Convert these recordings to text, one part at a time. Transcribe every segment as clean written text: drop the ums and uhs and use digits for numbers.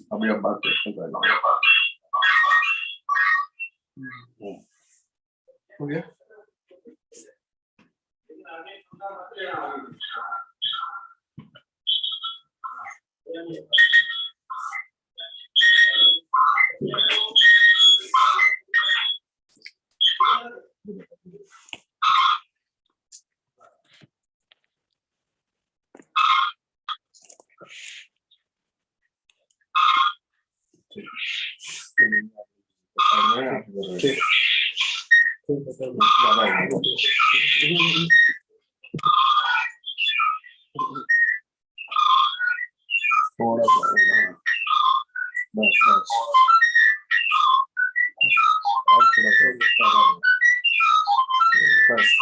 अभी अब बात करते हैं। हो गया? थोड़ा सा बस बस और थोड़ा सा बस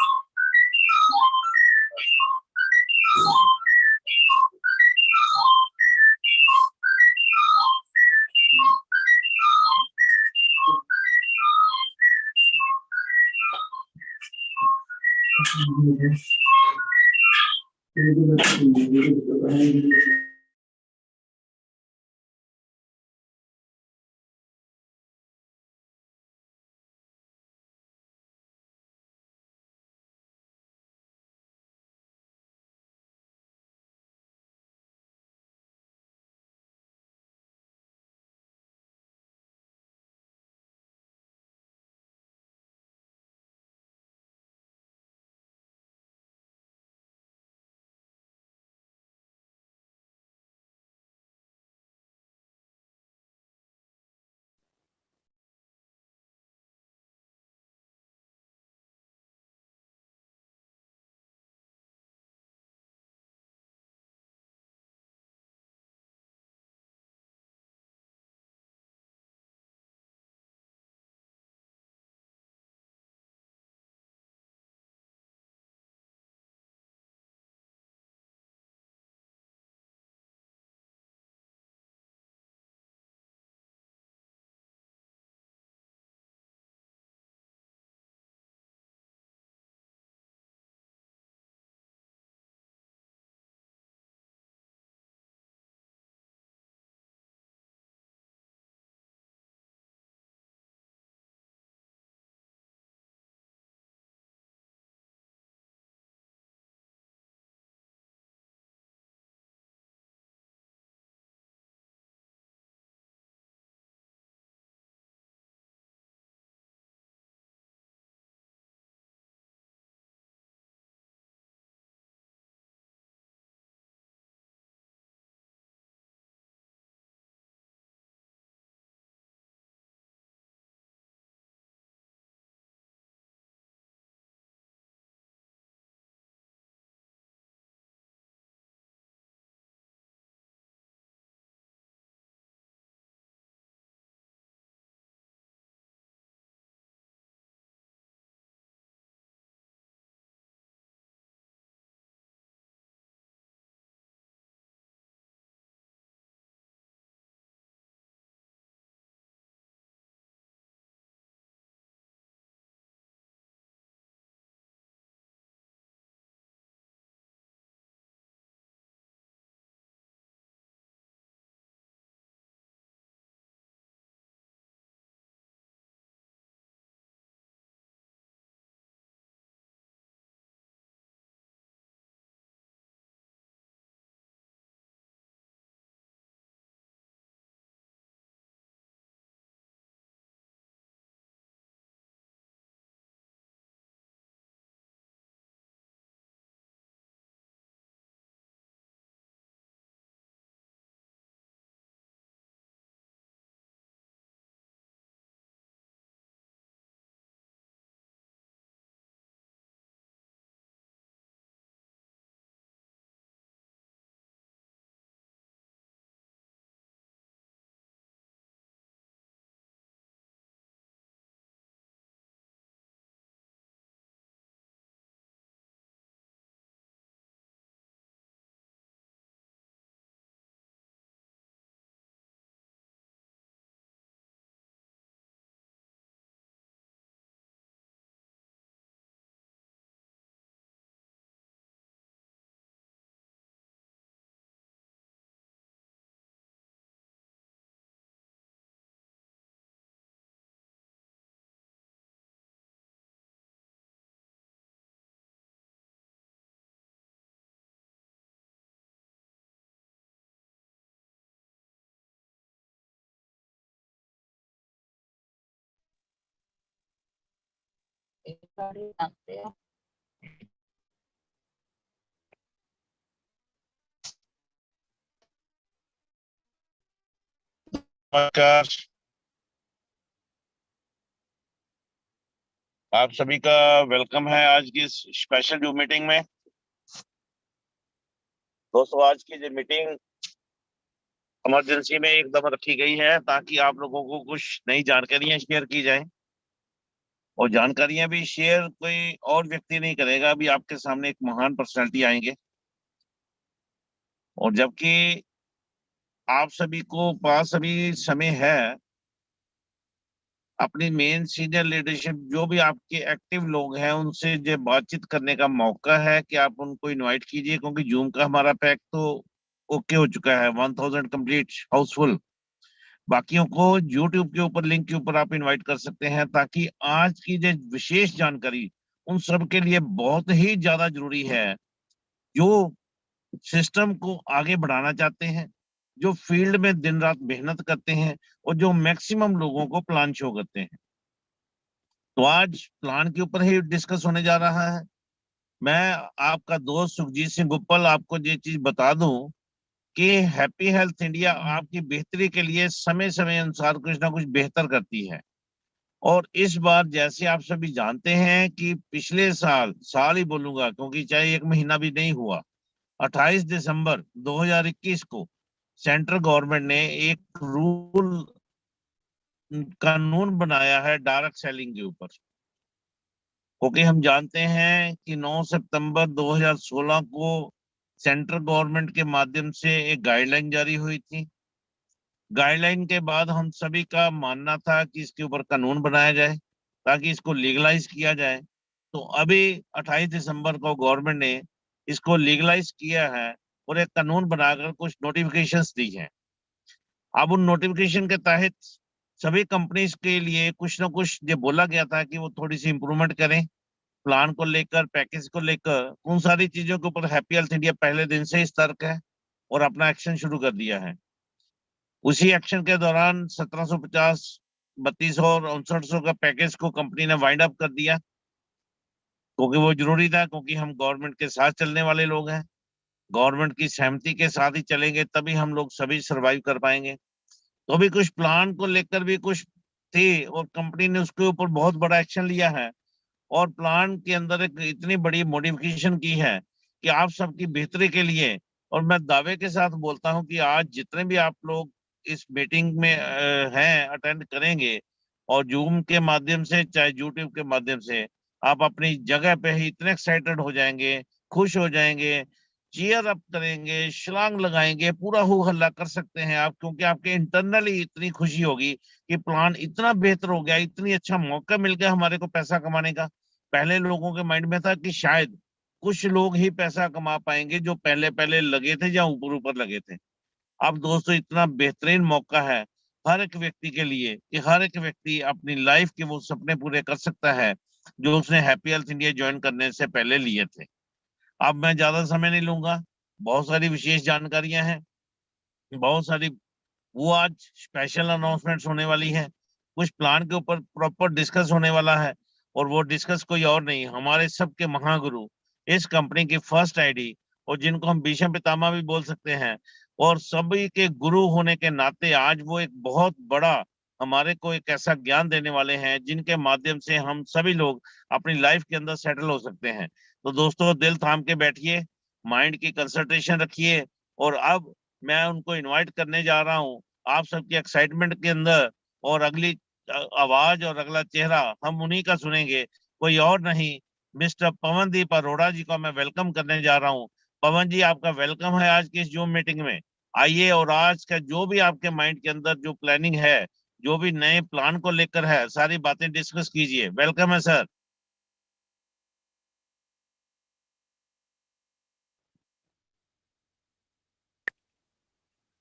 नमस्कार। आप सभी का वेलकम है आज की इस स्पेशल जूम मीटिंग में। दोस्तों, आज की जो मीटिंग इमरजेंसी में एकदम रखी गई है ताकि आप लोगों को कुछ नई जानकारियां शेयर की जाए, और जानकारियां भी शेयर कोई और व्यक्ति नहीं करेगा। अभी आपके सामने एक महान पर्सनालिटी आएंगे, और जबकि आप सभी को पास अभी समय है, अपनी मेन सीनियर लीडरशिप जो भी आपके एक्टिव लोग हैं उनसे जो बातचीत करने का मौका है कि आप उनको इनवाइट कीजिए, क्योंकि जूम का हमारा पैक तो ओके हो चुका है, 1000 कंप्लीट हाउसफुल। बाकियों को यूट्यूब के ऊपर लिंक के ऊपर आप इनवाइट कर सकते हैं, ताकि आज की जो विशेष जानकारी उन सब के लिए बहुत ही ज्यादा जरूरी है, जो सिस्टम को आगे बढ़ाना चाहते हैं, जो फील्ड में दिन रात मेहनत करते हैं, और जो मैक्सिमम लोगों को प्लान शो करते हैं। तो आज प्लान के ऊपर ही डिस्कस होने जा रहा है। मैं आपका दोस्त सुखजीत सिंह गुप्पल आपको ये चीज बता दूं कि हैप्पी हेल्थ इंडिया आपकी बेहतरी के लिए समय समय अनुसार कुछ ना कुछ बेहतर करती है। और इस बार जैसे आप सभी जानते हैं कि पिछले साल साल ही बोलूंगा, क्योंकि चाहे एक महीना भी नहीं हुआ, 28 दिसंबर 2021 को सेंट्रल गवर्नमेंट ने एक रूल कानून बनाया है डायरेक्ट सेलिंग के ऊपर। क्योंकि हम जानते हैं कि 9 सितंबर 2016 को सेंट्रल गवर्नमेंट के माध्यम से एक गाइडलाइन जारी हुई थी। गाइडलाइन के बाद हम सभी का मानना था कि इसके ऊपर कानून बनाया जाए ताकि इसको लीगलाइज किया जाए। तो अभी 28 दिसंबर को गवर्नमेंट ने इसको लीगलाइज किया है और एक कानून बनाकर कुछ नोटिफिकेशंस दी हैं। अब उन नोटिफिकेशन के तहत सभी कंपनीज के लिए कुछ ना कुछ ये बोला गया था कि वो थोड़ी सी इंप्रूवमेंट करें, प्लान को लेकर, पैकेज को लेकर, उन सारी चीजों के ऊपर हैप्पी हेल्थ इंडिया पहले दिन से ही सतर्क है और अपना एक्शन शुरू कर दिया है। उसी एक्शन के दौरान 1750, 3200 और 5900 का पैकेज को कंपनी ने वाइंड अप कर दिया, क्योंकि वो जरूरी था, क्योंकि हम गवर्नमेंट के साथ चलने वाले लोग हैं। गवर्नमेंट की सहमति के साथ ही चलेंगे, तभी हम लोग सभी सरवाइव कर पाएंगे। तो अभी कुछ प्लान को लेकर भी कुछ थी, और कंपनी ने उसके ऊपर बहुत बड़ा एक्शन लिया है, और प्लान के अंदर एक इतनी बड़ी मॉडिफिकेशन की है कि आप सबकी बेहतरी के लिए। और मैं दावे के साथ बोलता हूं कि आज जितने भी आप लोग इस मीटिंग में हैं, अटेंड करेंगे, और जूम के माध्यम से चाहे यूट्यूब के माध्यम से, आप अपनी जगह पे ही इतने एक्साइटेड हो जाएंगे, खुश हो जाएंगे, चीयर अप करेंगे, छलांग लगाएंगे, पूरा हो हल्ला कर सकते हैं आप, क्योंकि आपके इंटरनली इतनी खुशी होगी कि प्लान इतना बेहतर हो गया, इतनी अच्छा मौका मिल गया हमारे को पैसा कमाने का। पहले लोगों के माइंड में था कि शायद कुछ लोग ही पैसा कमा पाएंगे जो पहले पहले लगे थे या ऊपर ऊपर लगे थे। अब दोस्तों इतना बेहतरीन मौका है हर एक व्यक्ति के लिए कि हर एक व्यक्ति अपनी लाइफ के वो सपने पूरे कर सकता है जो उसने हैप्पी हेल्थ इंडिया ज्वाइन करने से पहले लिए थे। अब मैं ज्यादा समय नहीं लूंगा, बहुत सारी विशेष जानकारियां हैं, बहुत सारी वो आज स्पेशल अनाउंसमेंट्स होने वाली है, कुछ प्लान के ऊपर प्रॉपर डिस्कस होने वाला है। और वो डिस्कस कोई और नहीं, हमारे सबके महागुरु, इस कंपनी की फर्स्ट आईडी, और जिनको हम भीष्म पितामह भी बोल सकते हैं, और सभी के गुरु होने के नाते आज वो एक बहुत बड़ा हमारे को एक ऐसा ज्ञान देने वाले हैं जिनके माध्यम से हम सभी लोग अपनी लाइफ के अंदर सेटल हो सकते हैं। तो दोस्तों, दिल थाम के बैठिए, माइंड की कंसंट्रेशन रखिए, और अब मैं उनको इनवाइट करने जा रहा हूँ आप सबकी एक्साइटमेंट के अंदर। और अगली आवाज और अगला चेहरा हम उन्हीं का सुनेंगे, कोई और नहीं, मिस्टर पवनदीप अरोड़ा जी को मैं वेलकम करने जा रहा हूँ। पवन जी, आपका वेलकम है आज की इस जूम मीटिंग में। आइए, और आज का जो भी आपके माइंड के अंदर जो प्लानिंग है, जो भी नए प्लान को लेकर है, सारी बातें डिस्कस कीजिए। वेलकम है सर।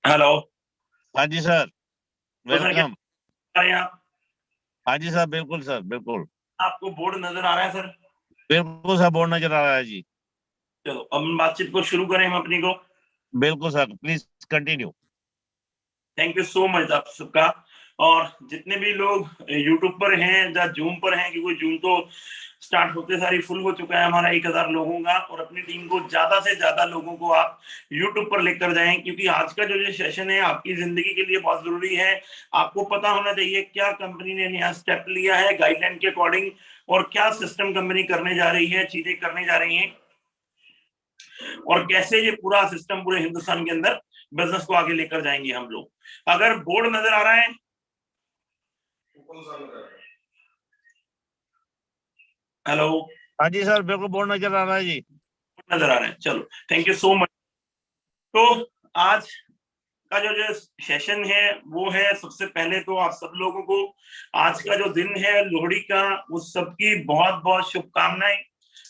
हेलो। हाँ जी सर, तो सर क्या वेलकम। आ रहे हैं आप? हाँ जी सर, बिल्कुल सर, बिल्कुल। आपको बोर्ड नजर आ रहा है सर? बिल्कुल सर, बोर्ड नजर आ रहा है जी। चलो अब हम बातचीत को शुरू करें हम अपनी को। बिल्कुल sir, please continue. Thank you so much आप सबका। और जितने भी लोग यूट्यूब पर हैं या जूम पर हैं, क्योंकि जूम तो स्टार्ट होते सारी फुल हो चुका है हमारा 1000 लोगों का, और अपनी टीम को ज्यादा से ज्यादा लोगों को आप यूट्यूब पर लेकर जाएं, क्योंकि आज का जो सेशन है आपकी जिंदगी के लिए बहुत जरूरी है। आपको पता होना चाहिए क्या कंपनी ने नया स्टेप लिया है गाइडलाइन के अकॉर्डिंग, और क्या सिस्टम कंपनी करने जा रही है, चीजें करने जा रही हैं, और कैसे ये पूरा सिस्टम पूरे हिंदुस्तान के अंदर बिजनेस को आगे लेकर जाएंगे हम लोग। अगर बोर्ड नजर आ रहा है, हेलो, हाँ जी सर, बिल्कुल बोर्ड नजर आ रहा है जी, नजर आ रहे हैं, चलो थैंक यू सो मच। तो आज का जो सेशन है वो है, सबसे पहले तो आप सब लोगों को आज का जो दिन है लोहड़ी का, उस सबकी बहुत बहुत शुभकामनाएं।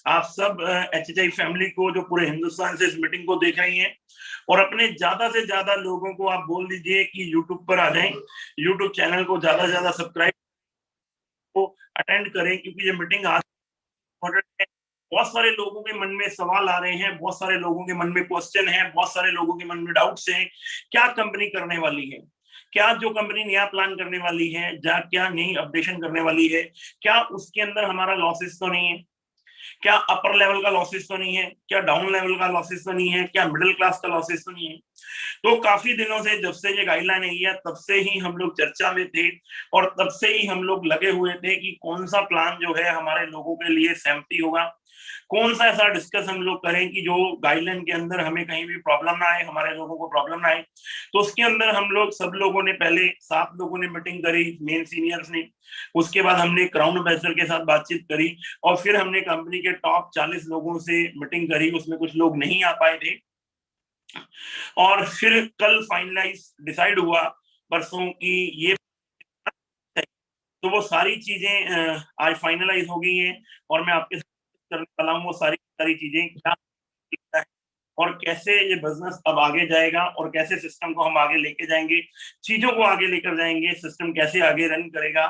आप सब HHI फैमिली को जो पूरे हिंदुस्तान से इस मीटिंग को देख रही हैं, और अपने ज्यादा से ज्यादा लोगों को आप बोल दीजिए कि यूट्यूब पर आ जाएं, यूट्यूब चैनल को ज्यादा से ज्यादा सब्सक्राइब को अटेंड करें, क्योंकि ये मीटिंग आज है। बहुत सारे लोगों के मन में सवाल आ रहे हैं, बहुत सारे लोगों के मन में क्वेश्चन है, बहुत सारे लोगों के मन में डाउट्स हैं। क्या कंपनी करने वाली है, क्या जो कंपनी नया प्लान करने वाली है, क्या नई अपडेशन करने वाली है, क्या उसके अंदर हमारा लॉसेस तो नहीं है, क्या अपर लेवल का लॉसेस तो नहीं है, क्या डाउन लेवल का लॉसेस तो नहीं है, क्या मिडिल क्लास का लॉसेस तो नहीं है। तो काफी दिनों से, जब से ये गाइडलाइन आई है तब से ही हम लोग चर्चा में थे, और तब से ही हम लोग लगे हुए थे कि कौन सा प्लान जो है हमारे लोगों के लिए सहमति होगा, कौन सा ऐसा डिस्कस हम लोग करें कि जो गाइडलाइन के अंदर हमें कहीं भी प्रॉब्लम ना आए, हमारे लोगों को प्रॉब्लम ना आए। तो उसके अंदर हम लोग सब लोगों ने पहले 7 लोगों ने मीटिंग करी, मेन सीनियर्स ने, उसके बाद हमने क्राउन एम्बेसडर के साथ बातचीत करी, और फिर हमने कंपनी के टॉप 40 लोगों से मीटिंग करी, उसमें कुछ लोग नहीं आ पाए थे, और फिर कल फाइनलाइज डिसाइड हुआ परसों की ये, तो वो सारी चीजें आज फाइनलाइज हो गई हैं, और मैं आपके साथ करने वाला हूँ वो सारी चीजें क्या है, और कैसे ये बिजनेस अब आगे जाएगा, और कैसे सिस्टम को हम आगे लेके जाएंगे, चीजों को आगे लेकर जाएंगे, सिस्टम कैसे आगे रन करेगा,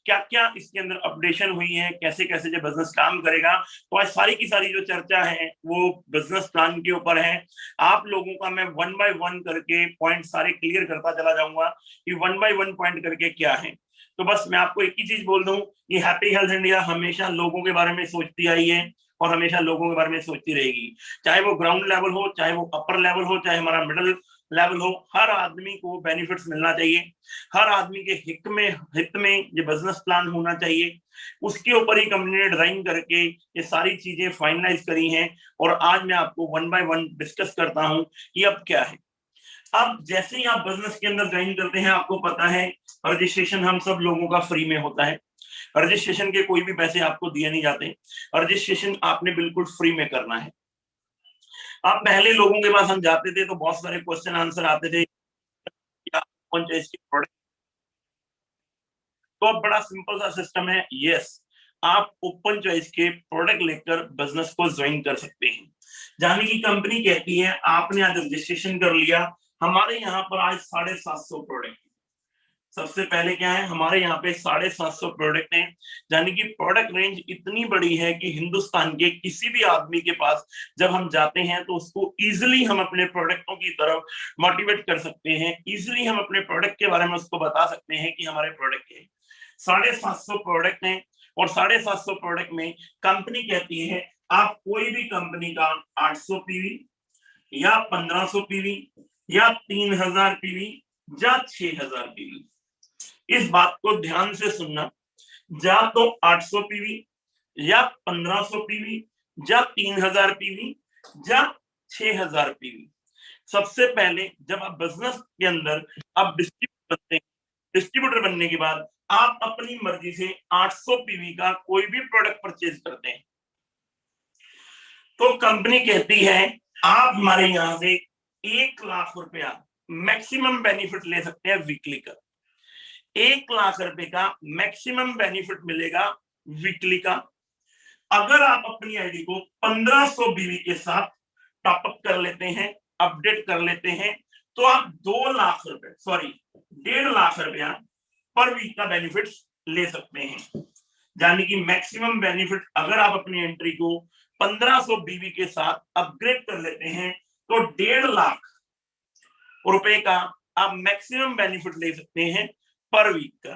क्या क्या इसके अंदर अपडेशन हुई है, कैसे कैसे ये बिजनेस काम करेगा। तो आज सारी की सारी जो चर्चा है वो बिजनेस प्लान के ऊपर है। आप लोगों का मैं 1 बाय 1 करके पॉइंट सारे क्लियर करता चला जाऊंगा कि 1 बाय 1 पॉइंट करके क्या है। तो बस मैं आपको एक ही चीज बोल दूं कि हैप्पी हेल्थ इंडिया हमेशा लोगों के बारे में सोचती आई है, और हमेशा लोगों के बारे में सोचती रहेगी, चाहे वो ग्राउंड लेवल हो, चाहे वो अपर लेवल हो, चाहे हमारा मिडिल लेवल हो। हर आदमी को बेनिफिट्स मिलना चाहिए, हर आदमी के हित में ये बिजनेस प्लान होना चाहिए। उसके ऊपर ही कंपनी ने डिजाइन करके ये सारी चीजें फाइनलाइज करी हैं, और आज मैं आपको 1 बाय 1 डिस्कस करता हूं कि अब क्या है। अब जैसे ही आप बिजनेस के अंदर ज्वाइन करते हैं, आपको पता है रजिस्ट्रेशन हम सब लोगों का फ्री में होता है, रजिस्ट्रेशन के कोई भी पैसे आपको दिए नहीं जाते, रजिस्ट्रेशन आपने बिल्कुल फ्री में करना है। अब पहले लोगों के पास हम जाते थे तो बहुत सारे क्वेश्चन आंसर आते थे, ओपन चॉइस के प्रोडक्ट, तो अब बड़ा सिंपल सा सिस्टम है, यस आप ओपन चॉइस के प्रोडक्ट लेकर बिजनेस को ज्वाइन कर सकते हैं। जाने की कंपनी कहती है आपने आज रजिस्ट्रेशन कर लिया, हमारे यहाँ पर आज 750 प्रोडक्ट, सबसे पहले क्या है हमारे यहाँ पे 750 प्रोडक्ट हैं, यानी कि प्रोडक्ट रेंज इतनी बड़ी है कि हिंदुस्तान के किसी भी आदमी के पास जब हम जाते हैं तो उसको इजीली हम अपने प्रोडक्टों की तरफ मोटिवेट कर सकते हैं, इजीली हम अपने प्रोडक्ट के बारे में उसको बता सकते हैं कि हमारे प्रोडक्ट है। 750 प्रोडक्ट हैं, और 750 प्रोडक्ट में कंपनी कहती है आप कोई भी कंपनी का 800 पीवी या 1500 पीवी या 3000 पीवी या 6000 पीवी, इस बात को ध्यान से सुनना, या तो 800 पीवी या 1500 पीवी या 3000 पीवी या 6000 पीवी। सबसे पहले जब आप बिजनेस के अंदर आप डिस्ट्रीब्यूटर बनते हैं, डिस्ट्रीब्यूटर बनने के बाद आप अपनी मर्जी से 800 पीवी का कोई भी प्रोडक्ट परचेज करते हैं, तो कंपनी कहती है आप हमारे यहां से 1 लाख रुपया मैक्सिमम बेनिफिट ले सकते हैं वीकली का। 1 लाख रुपए का मैक्सिमम बेनिफिट मिलेगा वीकली का। अगर आप अपनी आईडी को 1500 बीवी के साथ टॉपअप कर लेते हैं, अपडेट कर लेते हैं, तो आप 2 लाख रुपए, सॉरी 1.5 लाख रुपया पर वीक का बेनिफिट ले सकते हैं। यानी कि मैक्सिमम बेनिफिट अगर आप अपनी एंट्री को 1500 बीवी के साथ अपग्रेड कर लेते हैं तो 1.5 लाख रुपए का आप मैक्सिमम बेनिफिट ले सकते हैं पर वीक का।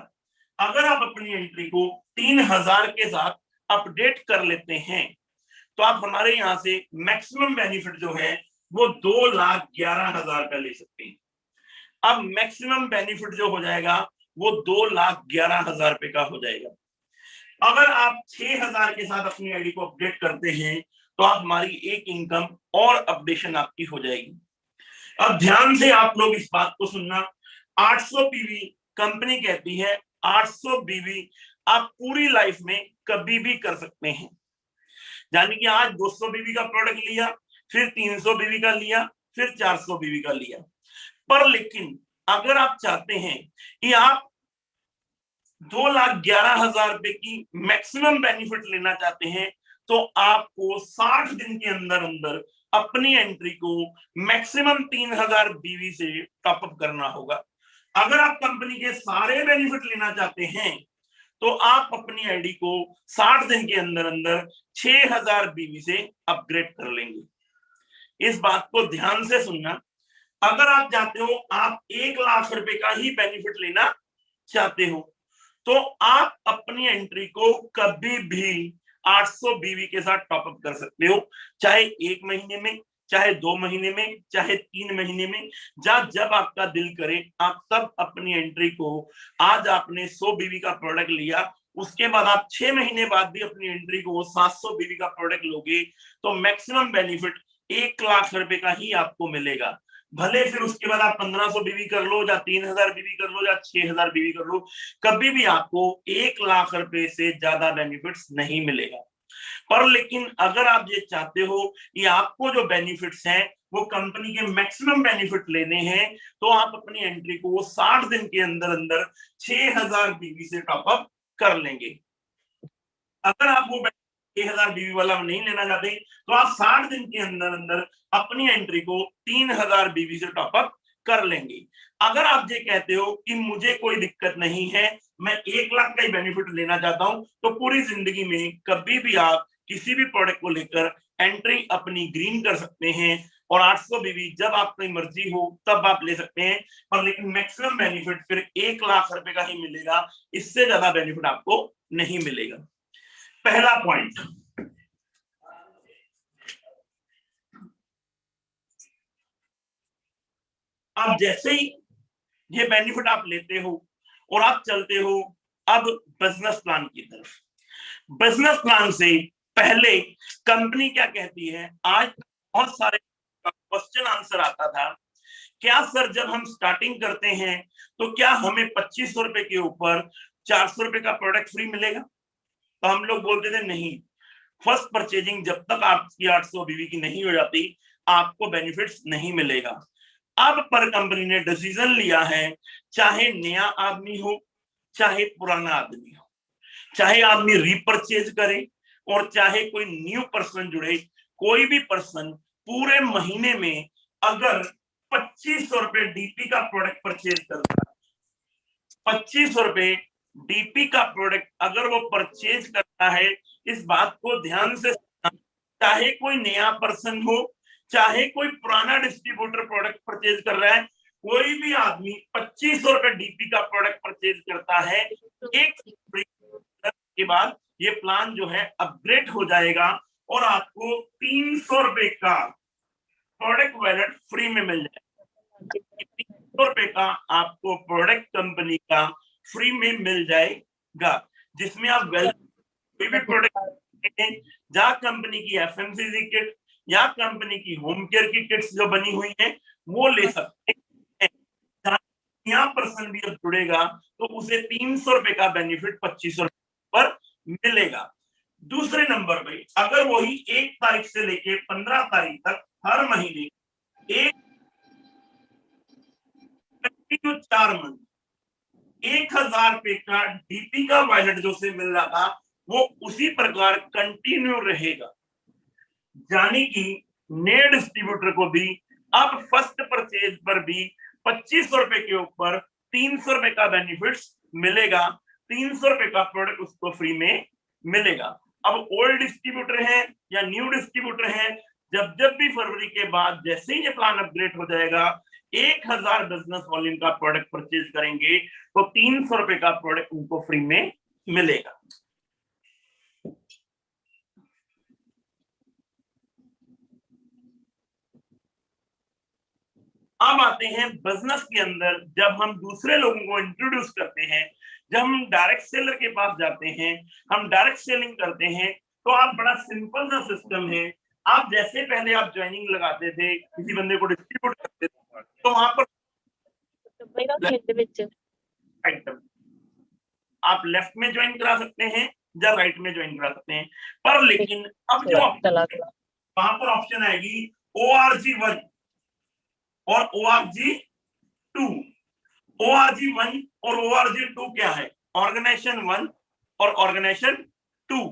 अगर आप अपनी एंट्री को 3000 के साथ अपडेट कर लेते हैं तो आप हमारे यहाँ से मैक्सिमम बेनिफिट जो है वो 2,11,000 रुपया ले सकते हैं। अब मैक्सिमम बेनिफिट जो हो जाएगा वो 2,11,000 रुपए का हो जाएगा। अगर आप 6,000 के साथ अपनी आईडी को अपडेट करते हैं तो आप हमारी एक इनकम और अपडेशन आपकी हो जाएगी। अब ध्यान से आप लोग इस बात को सुनना, 800 पीवी कंपनी कहती है 800 बीवी आप पूरी लाइफ में कभी भी कर सकते हैं। यानी कि आज 200 बीवी का प्रोडक्ट लिया, फिर 300 बीवी का लिया, फिर 400 बीवी का लिया, पर लेकिन अगर आप चाहते हैं कि आप 2,11,000 रुपए की मैक्सिमम बेनिफिट लेना चाहते हैं तो आपको 60 दिन के अंदर अंदर अपनी एंट्री को मैक्सिमम 3,000 बीवी से टॉपअप करना होगा। अगर आप कंपनी के सारे बेनिफिट लेना चाहते हैं तो आप अपनी आईडी को 60 दिन के अंदर अंदर 6,000 बीवी से अपग्रेड कर लेंगे। इस बात को ध्यान से सुनना, अगर आप चाहते हो आप 1,00,000 रुपए का ही बेनिफिट लेना चाहते हो तो आप अपनी एंट्री को कभी भी 800 बीवी के साथ टॉपअप कर सकते हो, चाहे 1 महीने में, चाहे 2 महीने में, चाहे 3 महीने में, जब आपका दिल करे आप तब अपनी एंट्री को, आज आपने 100 बीवी का प्रोडक्ट लिया, उसके बाद आप 6 महीने बाद भी अपनी एंट्री को 700 बीवी का प्रोडक्ट लोगे तो मैक्सिमम बेनिफिट 1,00,000 रुपए का ही आपको मिलेगा। भले फिर उसके बाद आप 1,500 बीवी कर लो या 3,000 बीवी कर लो या 6,000 बीवी कर लो, कभी भी आपको 1,00,000 रुपए से ज्यादा बेनिफिट्स नहीं मिलेगा। पर लेकिन अगर आप ये चाहते हो कि आपको जो बेनिफिट्स हैं वो कंपनी के मैक्सिमम बेनिफिट लेने हैं तो आप अपनी एंट्री को 60 दिन के अंदर अंदर 6,000 बीवी से टॉपअप कर लेंगे। अगर आप वो 6,000 बीवी वाला नहीं लेना चाहते तो आप 60 दिन के अंदर अंदर अपनी एंट्री को 3,000 बीवी से टॉपअप कर लेंगे। अगर आप ये कहते हो कि मुझे कोई दिक्कत नहीं है, मैं 1,00,000 का ही बेनिफिट लेना चाहता हूं, तो पूरी जिंदगी में कभी भी आप किसी भी प्रोडक्ट को लेकर एंट्री अपनी ग्रीन कर सकते हैं और 800 बीवी जब आपकी मर्जी हो तब आप ले सकते हैं, पर लेकिन मैक्सिमम बेनिफिट फिर 1,00,000 रुपए का ही मिलेगा, इससे ज्यादा बेनिफिट आपको नहीं मिलेगा। पहला पॉइंट। अब जैसे ही ये बेनिफिट आप लेते हो और आप चलते हो अब बिजनेस प्लान की तरफ। बिजनेस प्लान से पहले कंपनी क्या कहती है, आज बहुत सारे क्वेश्चन आंसर आता था, क्या सर जब हम स्टार्टिंग करते हैं तो क्या हमें 2,500 रुपए के ऊपर 400 रुपए का प्रोडक्ट फ्री मिलेगा? तो हम लोग बोलते थे नहीं, फर्स्ट परचेजिंग जब तक आपकी 800 बीवी की नहीं हो जाती आपको बेनिफिट्स नहीं मिलेगा। अब पर कंपनी ने डिसीजन लिया है, चाहे नया आदमी हो चाहे पुराना आदमी हो, चाहे आदमी रीपरचेज करे और चाहे कोई न्यू पर्सन जुड़े, कोई भी पर्सन पूरे महीने में अगर 2,500 रुपए डीपी का प्रोडक्ट परचेज करता है, 2,500 रुपए डीपी का प्रोडक्ट अगर वो परचेज करता है, इस बात को ध्यान से, चाहे कोई नया पर्सन हो चाहे कोई पुराना डिस्ट्रीब्यूटर प्रोडक्ट परचेज कर रहा है, कोई भी आदमी 2,500 रुपए डीपी का प्रोडक्ट परचेज करता है, एक के बाद ये प्लान जो है अपग्रेड हो जाएगा और आपको 300 रुपए का प्रोडक्ट वैलेट फ्री में मिल जाएगा। 300 रुपए का आपको प्रोडक्ट कंपनी का फ्री में मिल जाएगा, जिसमें आप कोई भी प्रोडक्ट जहां कंपनी की एफएमसीजी किट या कंपनी की होम केयर की किट्स जो बनी हुई है वो ले सकते हैं। यहाँ पर्सन भी जब जुड़ेगा तो उसे 300 रुपए का बेनिफिट 2,500 रुपए पर मिलेगा। दूसरे नंबर पे अगर वही 1 तारीख से लेके 15 तारीख तक हर महीने 4 मंथ 1,000 रुपए का डीपी का वॉलेट जो से मिल रहा था वो उसी प्रकार कंटिन्यू रहेगा, यानी कि नए डिस्ट्रीब्यूटर को भी अब फर्स्ट परचेज पर भी 2,500 रुपए के ऊपर 300 रुपए का बेनिफिट्स मिलेगा, 300 रुपए का प्रोडक्ट उसको फ्री में मिलेगा। अब ओल्ड डिस्ट्रीब्यूटर है या न्यू डिस्ट्रीब्यूटर है, जब भी फरवरी के बाद जैसे ही ये प्लान अपग्रेड हो जाएगा 1,000 बिजनेस वॉल्यूम का प्रोडक्ट परचेज करेंगे तो 300 रुपए का प्रोडक्ट उनको फ्री में मिलेगा। अब आते हैं बिजनेस के अंदर, जब हम दूसरे लोगों को इंट्रोड्यूस करते हैं, जब हम डायरेक्ट सेलर के पास जाते हैं, हम डायरेक्ट सेलिंग करते हैं, तो आप बड़ा सिंपल सा सिस्टम है। आप जैसे पहले आप ज्वाइनिंग लगाते थे, किसी बंदे को डिस्ट्रीब्यूट करते थे, तो वहां पर आप लेफ्ट में ज्वाइन करा सकते हैं या राइट में ज्वाइन करा सकते हैं, पर लेकिन अब जो वहां पर ऑप्शन आएगी ORG1 और ORG2। ORG1 और ORG2 क्या है? ऑर्गेनाइजेशन 1 और ऑर्गेनाइजेशन 2।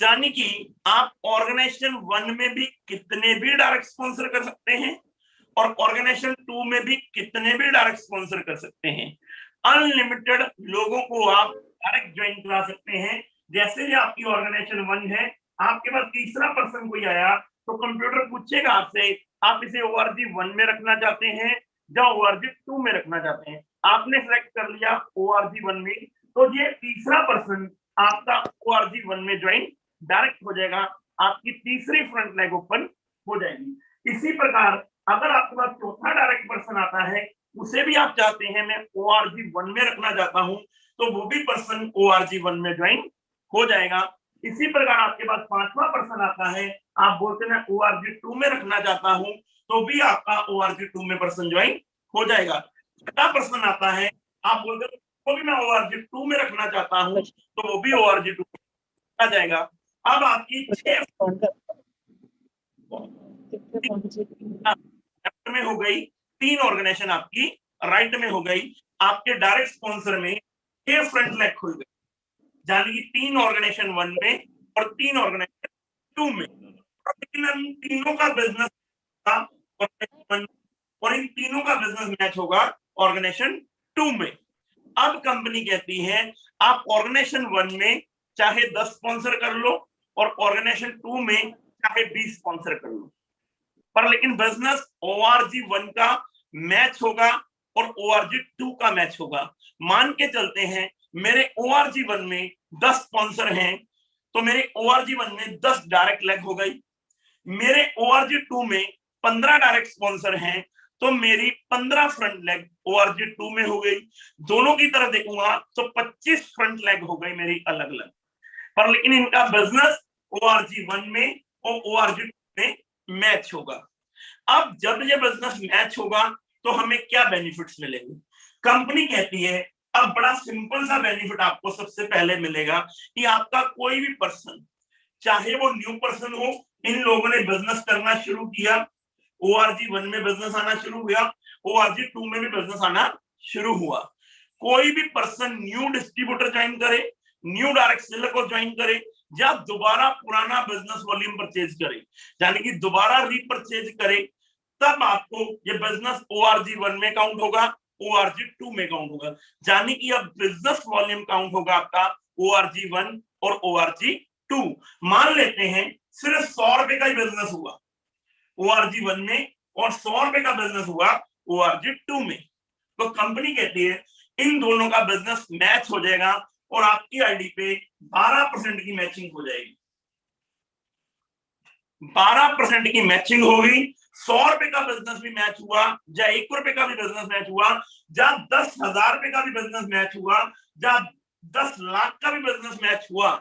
यानी कि आप ऑर्गेनाइजेशन 1 में भी कितने भी डायरेक्ट स्पॉन्सर कर सकते हैं और ऑर्गेनाइजेशन 2 में भी कितने भी डायरेक्ट स्पॉन्सर कर सकते हैं। अनलिमिटेड लोगों को आप डायरेक्ट ज्वाइन करा सकते हैं। जैसे ही आपकी ऑर्गेनाइजेशन 1 है, आपके पास तीसरा पर्सन कोई आया तो कंप्यूटर पूछेगा आपसे, आप इसे ORG1 में रखना चाहते हैं या ORG2 में रखना चाहते हैं। आपने सेलेक्ट कर लिया ORG1 में, तो ये तीसरा पर्सन आपका ORG1 में ज्वाइन डायरेक्ट हो जाएगा, आपकी तीसरी फ्रंट लेग ओपन हो जाएगी। इसी प्रकार अगर आपके पास चौथा डायरेक्ट पर्सन आता है, उसे भी आप चाहते हैं मैं ORG1 में रखना चाहता हूं, तो वो भी पर्सन ORG1 में ज्वाइन हो जाएगा। इसी प्रकार आपके पास पांचवा पर्सन आता है, आप बोलते हैं मैं ORG2 में रखना चाहता हूं, तो भी आपका ORG2 में पर्सन ज्वाइन हो जाएगा। छठा पर्सन आता है, आप बोलते हैं वो भी मैं ORG2 में रखना चाहता हूं, तो वो भी ORG2 में आ जाएगा। अब आपकी 6 लेफ्ट में हो गई, 3 ऑर्गेनाइजेशन आपकी राइट में हो गई। आपके डायरेक्ट स्पॉन्सर में 6 फ्रंट लेग खुल गए, यानी कि 3 ऑर्गेनाइजेशन 1 में और 3 ऑर्गेनाइजेशन 2 में। लेकिन इन तीनों का बिजनेस और इन तीनों का बिजनेस मैच होगा ऑर्गेनाइजेशन 2 में। अब कंपनी कहती है आप ऑर्गेनाइजेशन 1 में चाहे 10 स्पॉन्सर कर लो और ऑर्गेनाइजेशन 2 में चाहे 20 स्पॉन्सर कर लो, पर लेकिन बिजनेस ORG1 का मैच होगा और ORG2 का मैच होगा। मान के चलते हैं मेरे ORG1 में 10 स्पॉन्सर हैं, तो मेरे ORG1 में 10 डायरेक्ट लेग हो गई। मेरे ORG2 में 15 डायरेक्ट स्पॉन्सर हैं, तो मेरी 15 फ्रंट लेग ORG2 में हो गई। दोनों की तरफ देखूंगा तो 25 फ्रंट लेग हो गई मेरी अलग अलग, पर लेकिन इनका बिजनेस ORG1 में और ORG2 में मैच होगा। अब जब ये बिजनेस मैच होगा तो हमें क्या बेनिफिट्स मिलेंगे? कंपनी कहती है, अब बड़ा सिंपल सा बेनिफिट आपको सबसे पहले मिलेगा कि आपका कोई भी पर्सन, चाहे वो न्यू पर्सन हो, इन लोगों ने बिजनेस करना शुरू किया, ORG1 में बिजनेस आना शुरू हुआ, ORG2 में भी बिजनेस आना शुरू हुआ। कोई भी पर्सन न्यू डिस्ट्रीब्यूटर ज्वाइन करे, न्यू डायरेक्ट सेलर को ज्वाइन करे या दोबारा पुराना बिजनेस वॉल्यूम परचेज करे, यानी कि दोबारा रीपरचेज करे, तब आपको ये बिजनेस ORG1 में काउंट होगा, ORG2 में काउंट होगा। यानी कि अब बिजनेस वॉल्यूम काउंट होगा आपका ORG1 और ORG2। मान लेते हैं सिर्फ 100 रुपए का ही बिजनेस हुआ ORG1 में और 100 रुपए का बिजनेस हुआ ORG2 में, तो कंपनी कहती है इन दोनों का बिजनेस मैच हो जाएगा और आपकी आईडी पे 12% की मैचिंग हो जाएगी। 12% की मैचिंग होगी। 100 रुपए का बिजनेस भी मैच हुआ, या 1 रुपए का भी बिजनेस मैच हुआ, या 10,000 रुपए का भी बिजनेस मैच हुआ, या 10 लाख का भी बिजनेस मैच हुआ,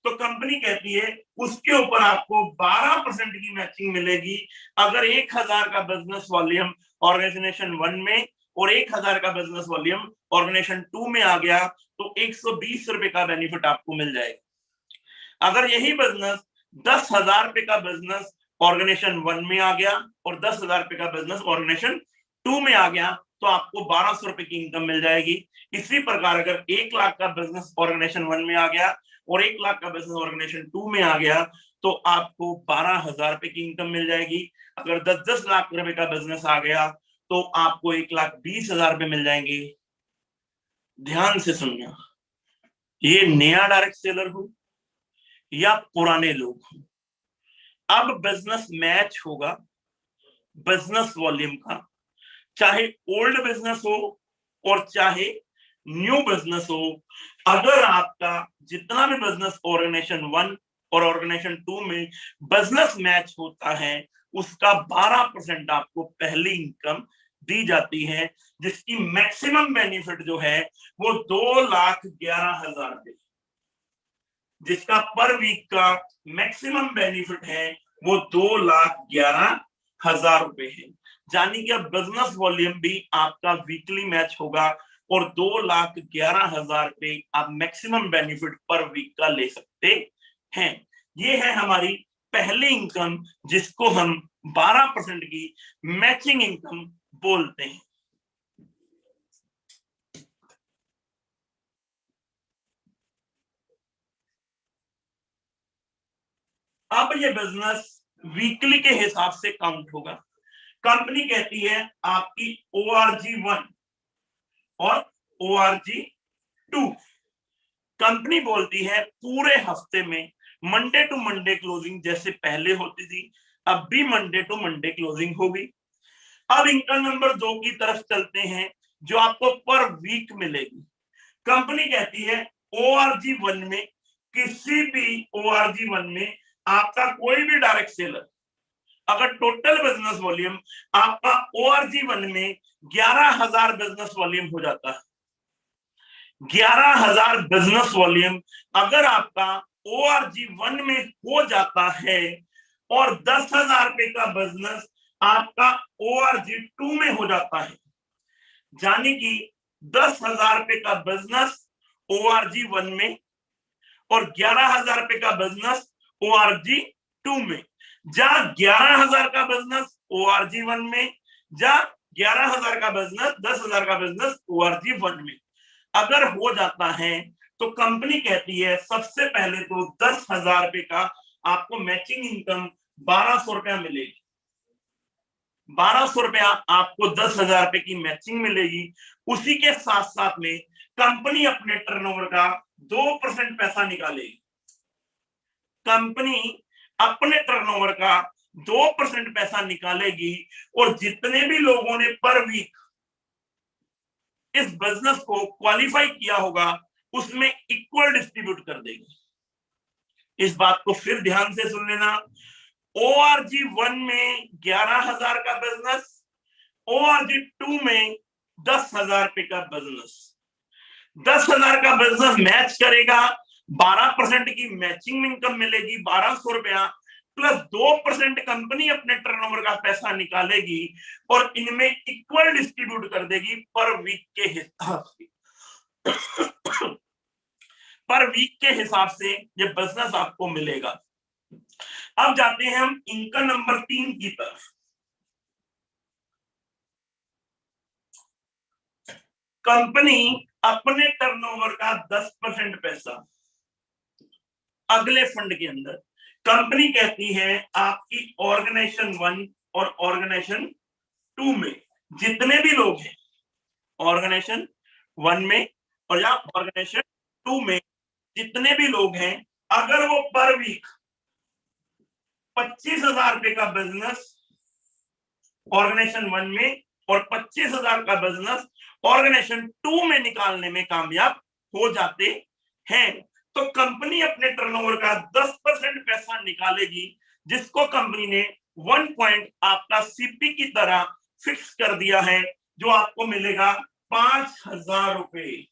तो कंपनी कहती है उसके ऊपर आपको 12% की मैचिंग मिलेगी। अगर 1000 का बिजनेस वॉल्यूम ऑर्गेनाइजेशन 1 में और 1000 का बिजनेस वॉल्यूम ऑर्गेनाइजेशन 2 में आ गया, तो 120 रुपए का बेनिफिट आपको मिल जाएगा। अगर यही बिजनेस 10,000 रुपए का बिजनेस ऑर्गेनाइजेशन 1 में आ गया और 10,000 रुपए का बिजनेस ऑर्गेनाइजेशन 2 में आ गया, तो आपको 1200 रुपए की इनकम मिल जाएगी। इसी प्रकार अगर 1 लाख का बिजनेस ऑर्गेनाइजेशन 1 में आ गया और 1 लाख का बिजनेस ऑर्गेनाइजेशन 2 में आ गया, तो आपको 12,000 रुपए की इनकम मिल जाएगी। अगर 10-10 लाख रुपए का बिजनेस आ गया तो आपको 1,20,000 रुपए मिल जाएंगे। ध्यान से सुनना, ये नया डायरेक्ट सेलर हो या पुराने लोग हो, अब बिजनेस मैच होगा बिजनेस वॉल्यूम का, चाहे ओल्ड बिजनेस हो और चाहे न्यू बिजनेस हो। अगर आपका जितना भी बिजनेस ऑर्गेनाइजेशन 1 और ऑर्गेनाइजेशन 2 में बिजनेस मैच होता है, उसका 12% आपको पहली इनकम दी जाती है, जिसकी मैक्सिमम बेनिफिट जो है वो 2,11,000 रुपए, जिसका पर वीक का मैक्सिमम बेनिफिट है वो 2,11,000 रुपए है। यानी कि अब बिजनेस वॉल्यूम भी आपका वीकली मैच होगा और 2,11,000 रुपए आप मैक्सिमम बेनिफिट पर वीक का ले सकते हैं। ये है हमारी पहली इनकम, जिसको हम 12% की मैचिंग इनकम बोलते हैं। अब ये बिजनेस वीकली के हिसाब से काउंट होगा। कंपनी कहती है आपकी ORG1 और ORG2। कंपनी बोलती है पूरे हफ्ते में मंडे टू मंडे क्लोजिंग जैसे पहले होती थी, अब भी मंडे टू मंडे क्लोजिंग होगी। अब इनकम नंबर 2 की तरफ चलते हैं, जो आपको पर वीक मिलेगी। कंपनी कहती है ORG1 में, किसी भी ORG1 में आपका कोई भी डायरेक्ट सेलर, अगर टोटल बिजनेस वॉल्यूम आपका ORG1 में 11,000 बिजनेस वॉल्यूम हो जाता है, 11,000 बिजनेस वॉल्यूम अगर आपका ORG1 में हो जाता है और 10,000 रुपए का बिजनेस आपका ORG2 में हो जाता है, यानी कि 10,000 रुपए का बिजनेस ORG1 में और 11,000 रुपए का बिजनेस ORG2 में, जहां 11,000 का बिजनेस ORG1 में, जहां 11,000 का बिजनेस, 10,000 का बिजनेस ORG1 में अगर हो जाता है तो कंपनी कहती है सबसे पहले तो 10,000 रुपए का आपको मैचिंग इनकम 1,200 रुपया मिलेगी। 1,200 रुपया आपको 10,000 रुपए की मैचिंग मिलेगी। उसी के साथ साथ में कंपनी अपने टर्नओवर का 2% पैसा निकालेगी। कंपनी अपने टर्नओवर का 2% पैसा निकालेगी और जितने भी लोगों ने पर वीक इस बिजनेस को क्वालिफाई किया होगा उसमें इक्वल डिस्ट्रीब्यूट कर देगी। इस बात को फिर ध्यान से सुन लेना। ORG1 में 11,000 का बिजनेस, ORG2 में 10,000 रुपए का बिजनेस, 10,000 का बिजनेस मैच करेगा, 12% की मैचिंग इनकम मिलेगी 1,200 रुपया, प्लस 2% कंपनी अपने टर्नओवर का पैसा निकालेगी और इनमें इक्वल डिस्ट्रीब्यूट कर देगी पर वीक के हिसाब से। पर वीक के हिसाब से ये बिजनेस आपको मिलेगा। अब जाते हैं हम इनकम नंबर 3 की तरफ। कंपनी अपने टर्नओवर का 10% पैसा अगले फंड के अंदर, कंपनी कहती है आपकी ऑर्गेनाइजेशन 1 और ऑर्गेनाइजेशन 2 में जितने भी लोग हैं, ऑर्गेनाइजेशन 1 में और या ऑर्गेनाइजेशन 2 में जितने भी लोग हैं, अगर वो पर वीक 25,000 रुपए का बिजनेस ऑर्गेनाइजेशन 1 में और 25,000 का बिजनेस ऑर्गेनाइजेशन 2 में निकालने में कामयाब हो जाते हैं, तो कंपनी अपने टर्नओवर का 10% पैसा निकालेगी, जिसको कंपनी ने 1 पॉइंट आपका सीपी की तरह फिक्स कर दिया है, जो आपको मिलेगा 5,000 रुपए।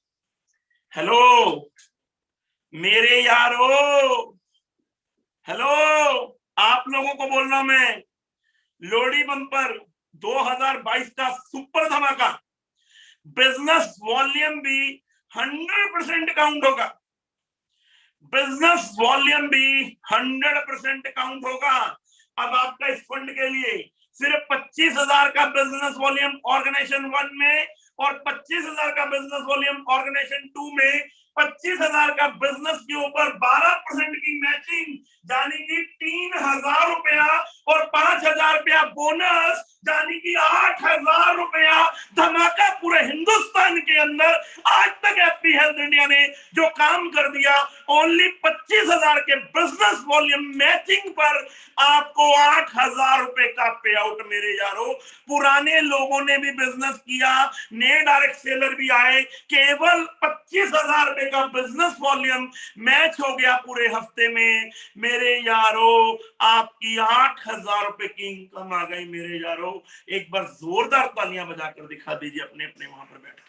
हेलो मेरे यारो, हेलो आप लोगों को बोल रहा हूं मैं, लोहड़ी बम्पर 2022 का सुपर धमाका, बिजनेस वॉल्यूम भी 100% काउंट होगा, बिजनेस वॉल्यूम भी 100% काउंट होगा। अब आपका इस फंड के लिए सिर्फ 25,000 का बिजनेस वॉल्यूम ऑर्गेनाइजेशन 1 में और 25,000 का बिजनेस वॉल्यूम ऑर्गेनाइजेशन 2 में, 25,000 का बिजनेस के ऊपर 12% की मैचिंग, यानी कि 3,000 रुपया और 5,000 रुपया बोनस, यानी कि 8,000 रुपया धमाका पूरे हिंदुस्तान के अंदर आज तक हैप्पी हैप्पी हेल्थ इंडिया ने जो काम कर दिया, ओनली 25,000 के बिजनेस वॉल्यूम मैचिंग पर आपको 8,000 रुपए का पे आउट मेरे यारों। पुराने लोगों ने भी बिजनेस किया, नए डायरेक्ट सेलर भी आए, केवल 25,000 रुपए का बिजनेस वॉल्यूम मैच हो गया पूरे हफ्ते में मेरे यारों। आपकी 8,000 रुपए की इनकम आ गई मेरे यारों। एक बार जोरदार तालियां बजाकर दिखा दीजिए अपने अपने वहां पर बैठ के।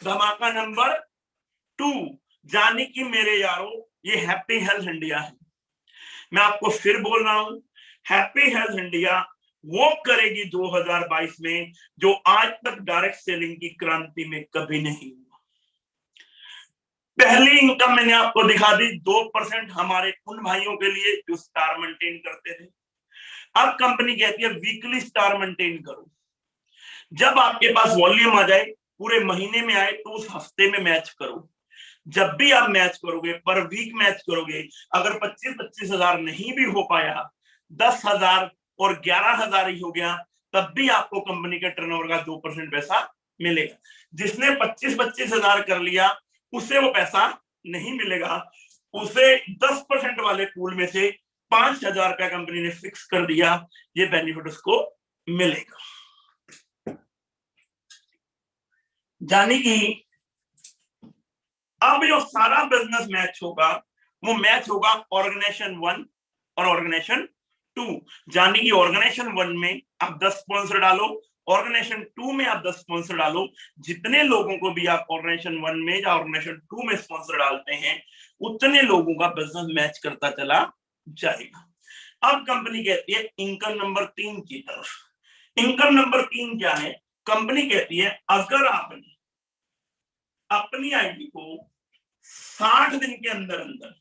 धमाका नंबर 2, जाने की मेरे यारों ये हैप्पी हेल्थ इंडिया है। मैं आपको फिर बोल रहा हूं, हैप्पी हेल्थ इंडिया वो करेगी 2022 में जो आज तक डायरेक्ट सेलिंग की क्रांति में कभी नहीं हुआ। पहली इनकम मैंने आपको दिखा दी 2% हमारे उन भाइयों के लिए जो स्टार मेंटेन करते थे। अब कंपनी कहती है वीकली स्टार मेंटेन करो। जब आपके पास वॉल्यूम आ जाए, पूरे महीने में आए, तो उस हफ्ते में मैच करो। जब भी आप मैच करोगे, पर वीक मैच करोगे, अगर 25-25 हजार नहीं भी हो पाया, 10,000 और 11,000 ही हो गया, तब भी आपको कंपनी के टर्नओवर का 2% पैसा मिलेगा। जिसने 25-25 हजार कर लिया उसे वो पैसा नहीं मिलेगा, उसे 10% वाले पूल में से 5,000 रुपया कंपनी ने फिक्स कर दिया, ये बेनिफिट उसको मिलेगा। जानी कि अब जो सारा बिजनेस मैच होगा वो मैच होगा ऑर्गेनाइजेशन 1 और ऑर्गेनाइजेशन 2। जानी कि ऑर्गेनाइजेशन 1 में आप 10 स्पॉन्सर डालो, ऑर्गेनाइजेशन 2 में आप 10 स्पॉन्सर डालो। जितने लोगों को भी आप ऑर्गेनाइजेशन 1 में या ऑर्गेनाइजेशन 2 में स्पॉन्सर डालते हैं, उतने लोगों का बिजनेस मैच करता चला जाएगा। अब कंपनी कहती है इनकम नंबर 3 की तरफ। इनकम नंबर 3 क्या है? कंपनी कहती है अगर आपने अपनी आईडी को 60 दिन के अंदर अंदर,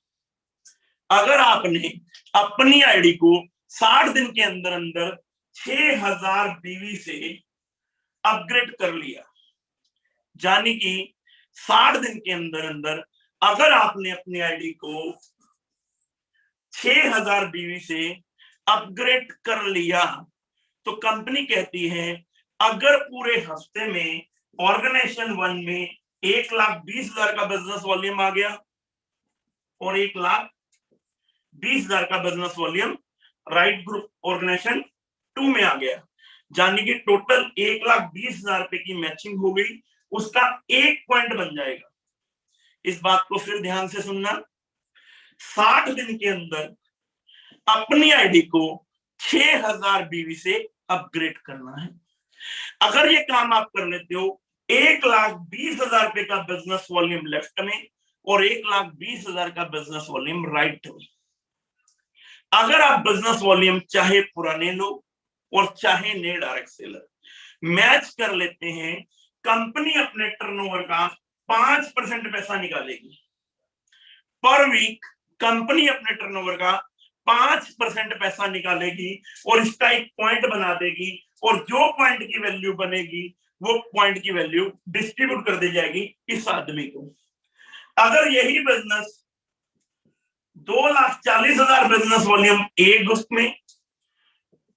अगर आपने अपनी आईडी को 60 दिन के अंदर अंदर 6,000 बीवी से अपग्रेड कर लिया, यानी कि 60 दिन के अंदर अंदर अगर आपने अपनी आईडी को 6,000 बीवी से अपग्रेड कर लिया, तो कंपनी कहती है अगर पूरे हफ्ते में ऑर्गेनाइजेशन 1 में 1,20,000 का बिजनेस वॉल्यूम आ गया और 1,20,000 का business volume right group organisation 2 में आ गया, यानी कि टोटल 1,20,000 रुपए की मैचिंग हो गई, उसका 1 पॉइंट बन जाएगा। इस बात को फिर ध्यान से सुनना, 60 दिन के अंदर अपनी आईडी को 6,000 बीवी से अपग्रेड करना है। अगर ये काम आप कर लेते हो, 1,20,000 रुपए का बिजनेस वॉल्यूम लेफ्ट में और 1,20,000 का बिजनेस वॉल्यूम राइट में। अगर आप बिजनेस वॉल्यूम चाहे पुराने लो और चाहे नए डायरेक्ट सेलर मैच कर लेते हैं, कंपनी अपने टर्नओवर का 5% पैसा निकालेगी पर वीक। कंपनी अपने टर्नओवर का 5% पैसा निकालेगी और इसका एक पॉइंट बना देगी, और जो पॉइंट की वैल्यू बनेगी वो पॉइंट की वैल्यू डिस्ट्रीब्यूट कर दी जाएगी इस आदमी को। अगर यही बिजनेस 2,40,000 बिजनेस वॉल्यूम ए ग्रुप में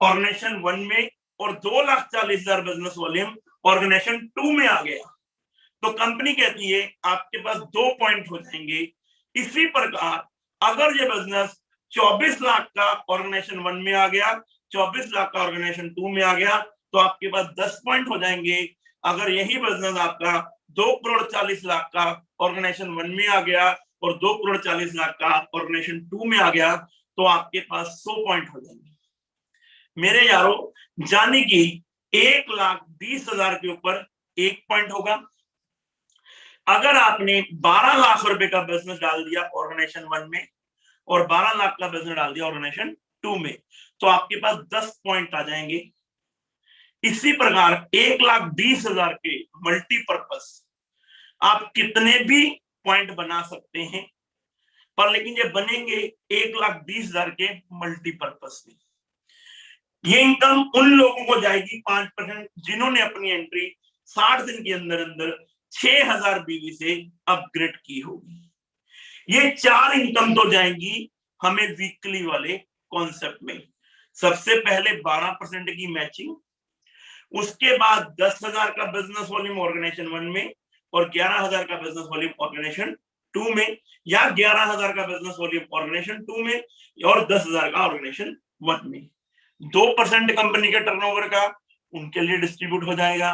ऑर्गेनाइजेशन 1 में और 2,40,000 बिजनेस वॉल्यूम ऑर्गेनाइजेशन 2 में आ गया, तो कंपनी कहती है आपके पास 2 पॉइंट हो जाएंगे। इसी प्रकार अगर ये बिजनेस 24 लाख का ऑर्गेनाइजेशन 1 में आ गया, 24 लाख का ऑर्गेनाइजेशन 2 में आ गया, तो आपके पास 10 पॉइंट हो जाएंगे। अगर यही बिजनेस आपका 2,40,00,000 का ऑर्गेनाइजेशन 1 में आ गया और 2,40,00,000 का ऑर्गेनाइजेशन 2 में आ गया, तो आपके पास 100 पॉइंट हो जाएंगे मेरे यारों। जाने की 1,20,000 के ऊपर 1 पॉइंट होगा। अगर आपने 12 लाख रुपए का बिजनेस डाल दिया ऑर्गेनाइजेशन 1 में और 12 लाख का बिजनेस डाल दिया ऑर्गेनाइजेशन 2 में, तो आपके पास 10 पॉइंट आ जाएंगे। इसी प्रकार 1,20,000 के मल्टीपर्पस आप कितने भी पॉइंट बना सकते हैं, पर लेकिन ये बनेंगे 1,20,000 के मल्टीपर्पस में। ये इनकम उन लोगों को जाएगी 5% जिन्होंने अपनी एंट्री 60 दिन के अंदर अंदर 6,000 बीवी से अपग्रेड की होगी। ये 4 इनकम तो जाएंगी हमें वीकली वाले कॉन्सेप्ट में। सबसे पहले 12% की मैचिंग, उसके बाद 10,000 का बिजनेस वॉल्यूम ऑर्गेनाइजेशन 1 में और 11,000 का बिजनेस वॉल्यूम ऑर्गेनाइजेशन 2 में, या 11,000 का बिजनेस वॉल्यूम ऑर्गेनाइजेशन 2 में और 10,000 का ऑर्गेनाइजेशन 1 में। 2% कंपनी के टर्नओवर का उनके लिए डिस्ट्रीब्यूट हो जाएगा।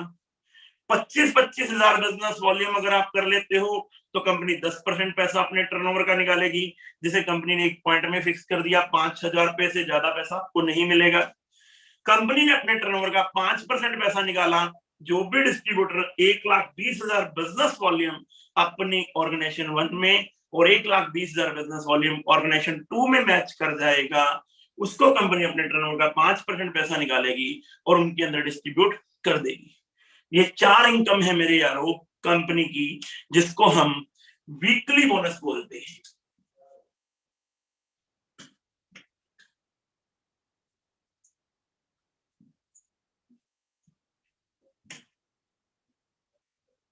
25-25 हजार बिजनेस वॉल्यूम अगर आप कर लेते हो तो कंपनी 10% पैसा अपने टर्नओवर का निकालेगी, जिसे कंपनी ने एक पॉइंट में फिक्स कर दिया, 5,000 रुपए से ज्यादा पैसा आपको नहीं मिलेगा। कंपनी ने अपने टर्नओवर का 5% पैसा निकाला, जो भी डिस्ट्रीब्यूटर 1,20,000 बिजनेस वॉल्यूम अपनी ऑर्गेनाइजेशन 1 में और 1,20,000 बिजनेस वॉल्यूम ऑर्गेनाइजेशन 2 में मैच कर जाएगा, उसको कंपनी अपने टर्नओवर का 5% पैसा निकालेगी और उनके अंदर डिस्ट्रीब्यूट कर देगी। ये 4 इनकम है मेरे यारों कंपनी की, जिसको हम वीकली बोनस बोलते हैं।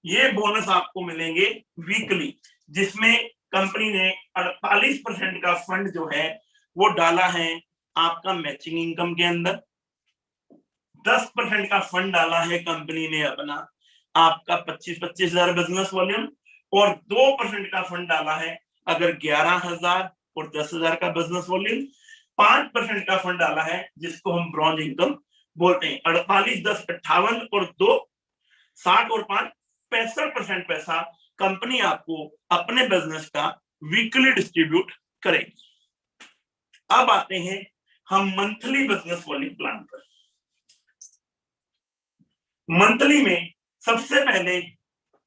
ये बोनस आपको मिलेंगे वीकली, जिसमें कंपनी ने 48% का फंड जो है वो डाला है आपका मैचिंग इनकम के अंदर, 10% का फंड डाला है कंपनी ने अपना आपका 25-25 हजार बिजनेस वॉल्यूम, और 2% का फंड डाला है अगर 11,000 और 10,000 का बिजनेस वॉल्यूम, 5% का फंड डाला है जिसको हम ब्रॉन्ज इनकम बोलते हैं। 48, 10, 58 और 2, 60 और 5, 65% पैसा कंपनी आपको अपने बिजनेस का वीकली डिस्ट्रीब्यूट करेगी। अब आते हैं हम मंथली बिजनेस वॉल्यूम प्लान पर। मंथली में सबसे पहले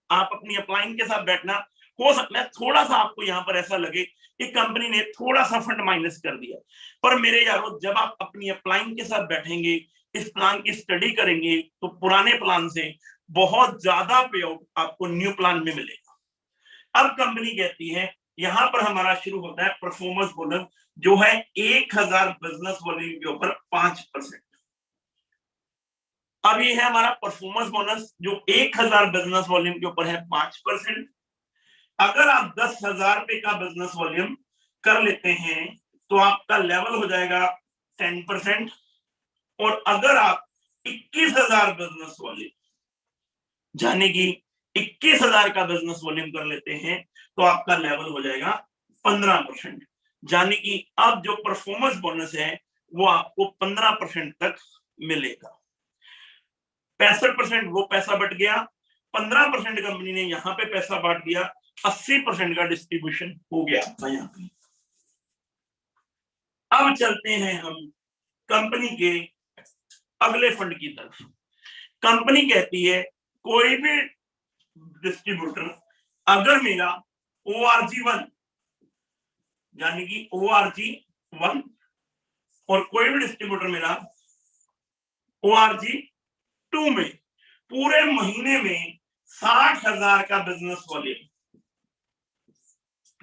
आप अपनी अपलाइन के साथ बैठना। हो सकता है थोड़ा सा आपको यहाँ पर ऐसा लगे कि कंपनी ने थोड़ा सा फंड माइनस कर दिया, पर मेरे यारों जब आप अपनी अपलाइन के साथ बैठेंगे, इस प्लान की स्टडी करेंगे, तो पुराने प्लान से बहुत ज्यादा पे आउट आपको न्यू प्लान में मिलेगा। अब कंपनी कहती है यहाँ पर हमारा शुरू होता है परफॉर्मेंस बोनस, जो है 1,000 बिजनेस वॉल्यूम के ऊपर 5%। अब ये है हमारा परफॉर्मेंस बोनस जो 1,000 बिजनेस वॉल्यूम के ऊपर है 5%। अगर आप 10,000 रुपए का बिजनेस वॉल्यूम कर लेते हैं तो आपका लेवल हो जाएगा 10%, और अगर आप 21,000 बिजनेस वॉल्यूम यानी कि 21,000 का बिजनेस वॉल्यूम कर लेते हैं तो आपका लेवल हो जाएगा 15%, यानी कि अब जो परफॉर्मेंस बोनस है वो आपको 15% तक मिलेगा। 65% वो पैसा बट गया, 15% कंपनी ने यहाँ पे पैसा बांट दिया, 80% का डिस्ट्रीब्यूशन हो गया यहाँ पे। अब चलते हैं हम कंपनी के अगले फंड की तरफ। कंपनी कहती है कोई भी डिस्ट्रीब्यूटर अगर मेरा ORG1 यानी कि ORG1 और कोई भी डिस्ट्रीब्यूटर मेरा ORG2 में पूरे महीने में 60,000 का बिजनेस वॉल्यूम,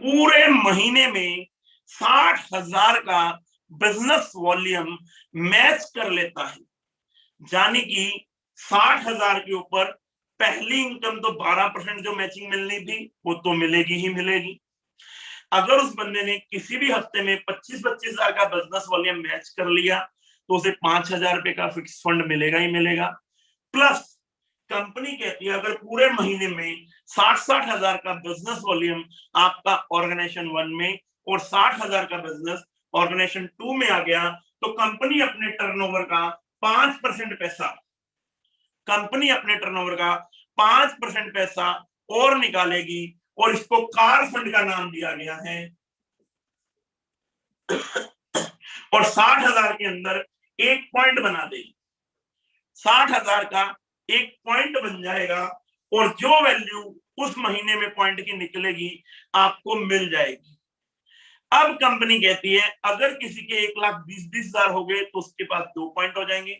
पूरे महीने में 60,000 का बिजनेस वॉल्यूम मैच कर लेता है, यानी कि 60,000 के ऊपर पहली इनकम तो 12% जो मैचिंग मिलनी थी वो तो मिलेगी ही मिलेगी। अगर उस बंदे ने किसी भी हफ्ते में 25-25 हजार का बिजनेस वॉल्यूम मैच कर लिया तो उसे 5,000 रुपए का फिक्स फंड मिलेगा ही मिलेगा। प्लस कंपनी कहती है अगर पूरे महीने में 60-60 हजार का बिजनेस वॉल्यूम आपका ऑर्गेनाइजेशन 1 में और 60,000 का बिजनेस ऑर्गेनाइजेशन 2 में आ गया तो कंपनी अपने टर्नओवर का 5% पैसा, कंपनी अपने टर्नओवर का 5% पैसा और निकालेगी, और इसको कार फंड का नाम दिया गया है। और 60,000 के अंदर एक पॉइंट बना देगी, 60,000 का एक पॉइंट बन जाएगा, और जो वैल्यू उस महीने में पॉइंट की निकलेगी आपको मिल जाएगी। अब कंपनी कहती है अगर किसी के 1,20,000 हो गए तो उसके पास 2 पॉइंट हो जाएंगे,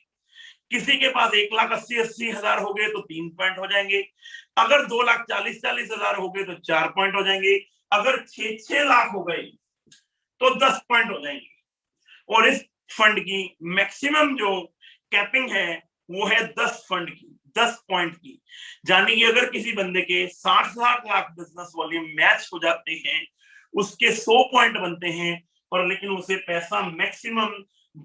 किसी के पास 1,80,000 हो गए तो 3 पॉइंट हो जाएंगे, अगर 2,40,000 हो गए तो 4 पॉइंट हो जाएंगे, अगर 6 लाख हो गए तो 10 पॉइंट हो जाएंगे। और इस फंड की मैक्सिमम जो कैपिंग है वो है 10 फंड की, 10 पॉइंट की, यानी कि अगर किसी बंदे के 60 लाख बिजनेस वॉल्यूम मैच हो जाते हैं उसके 100 पॉइंट बनते हैं, और लेकिन उसे पैसा मैक्सिमम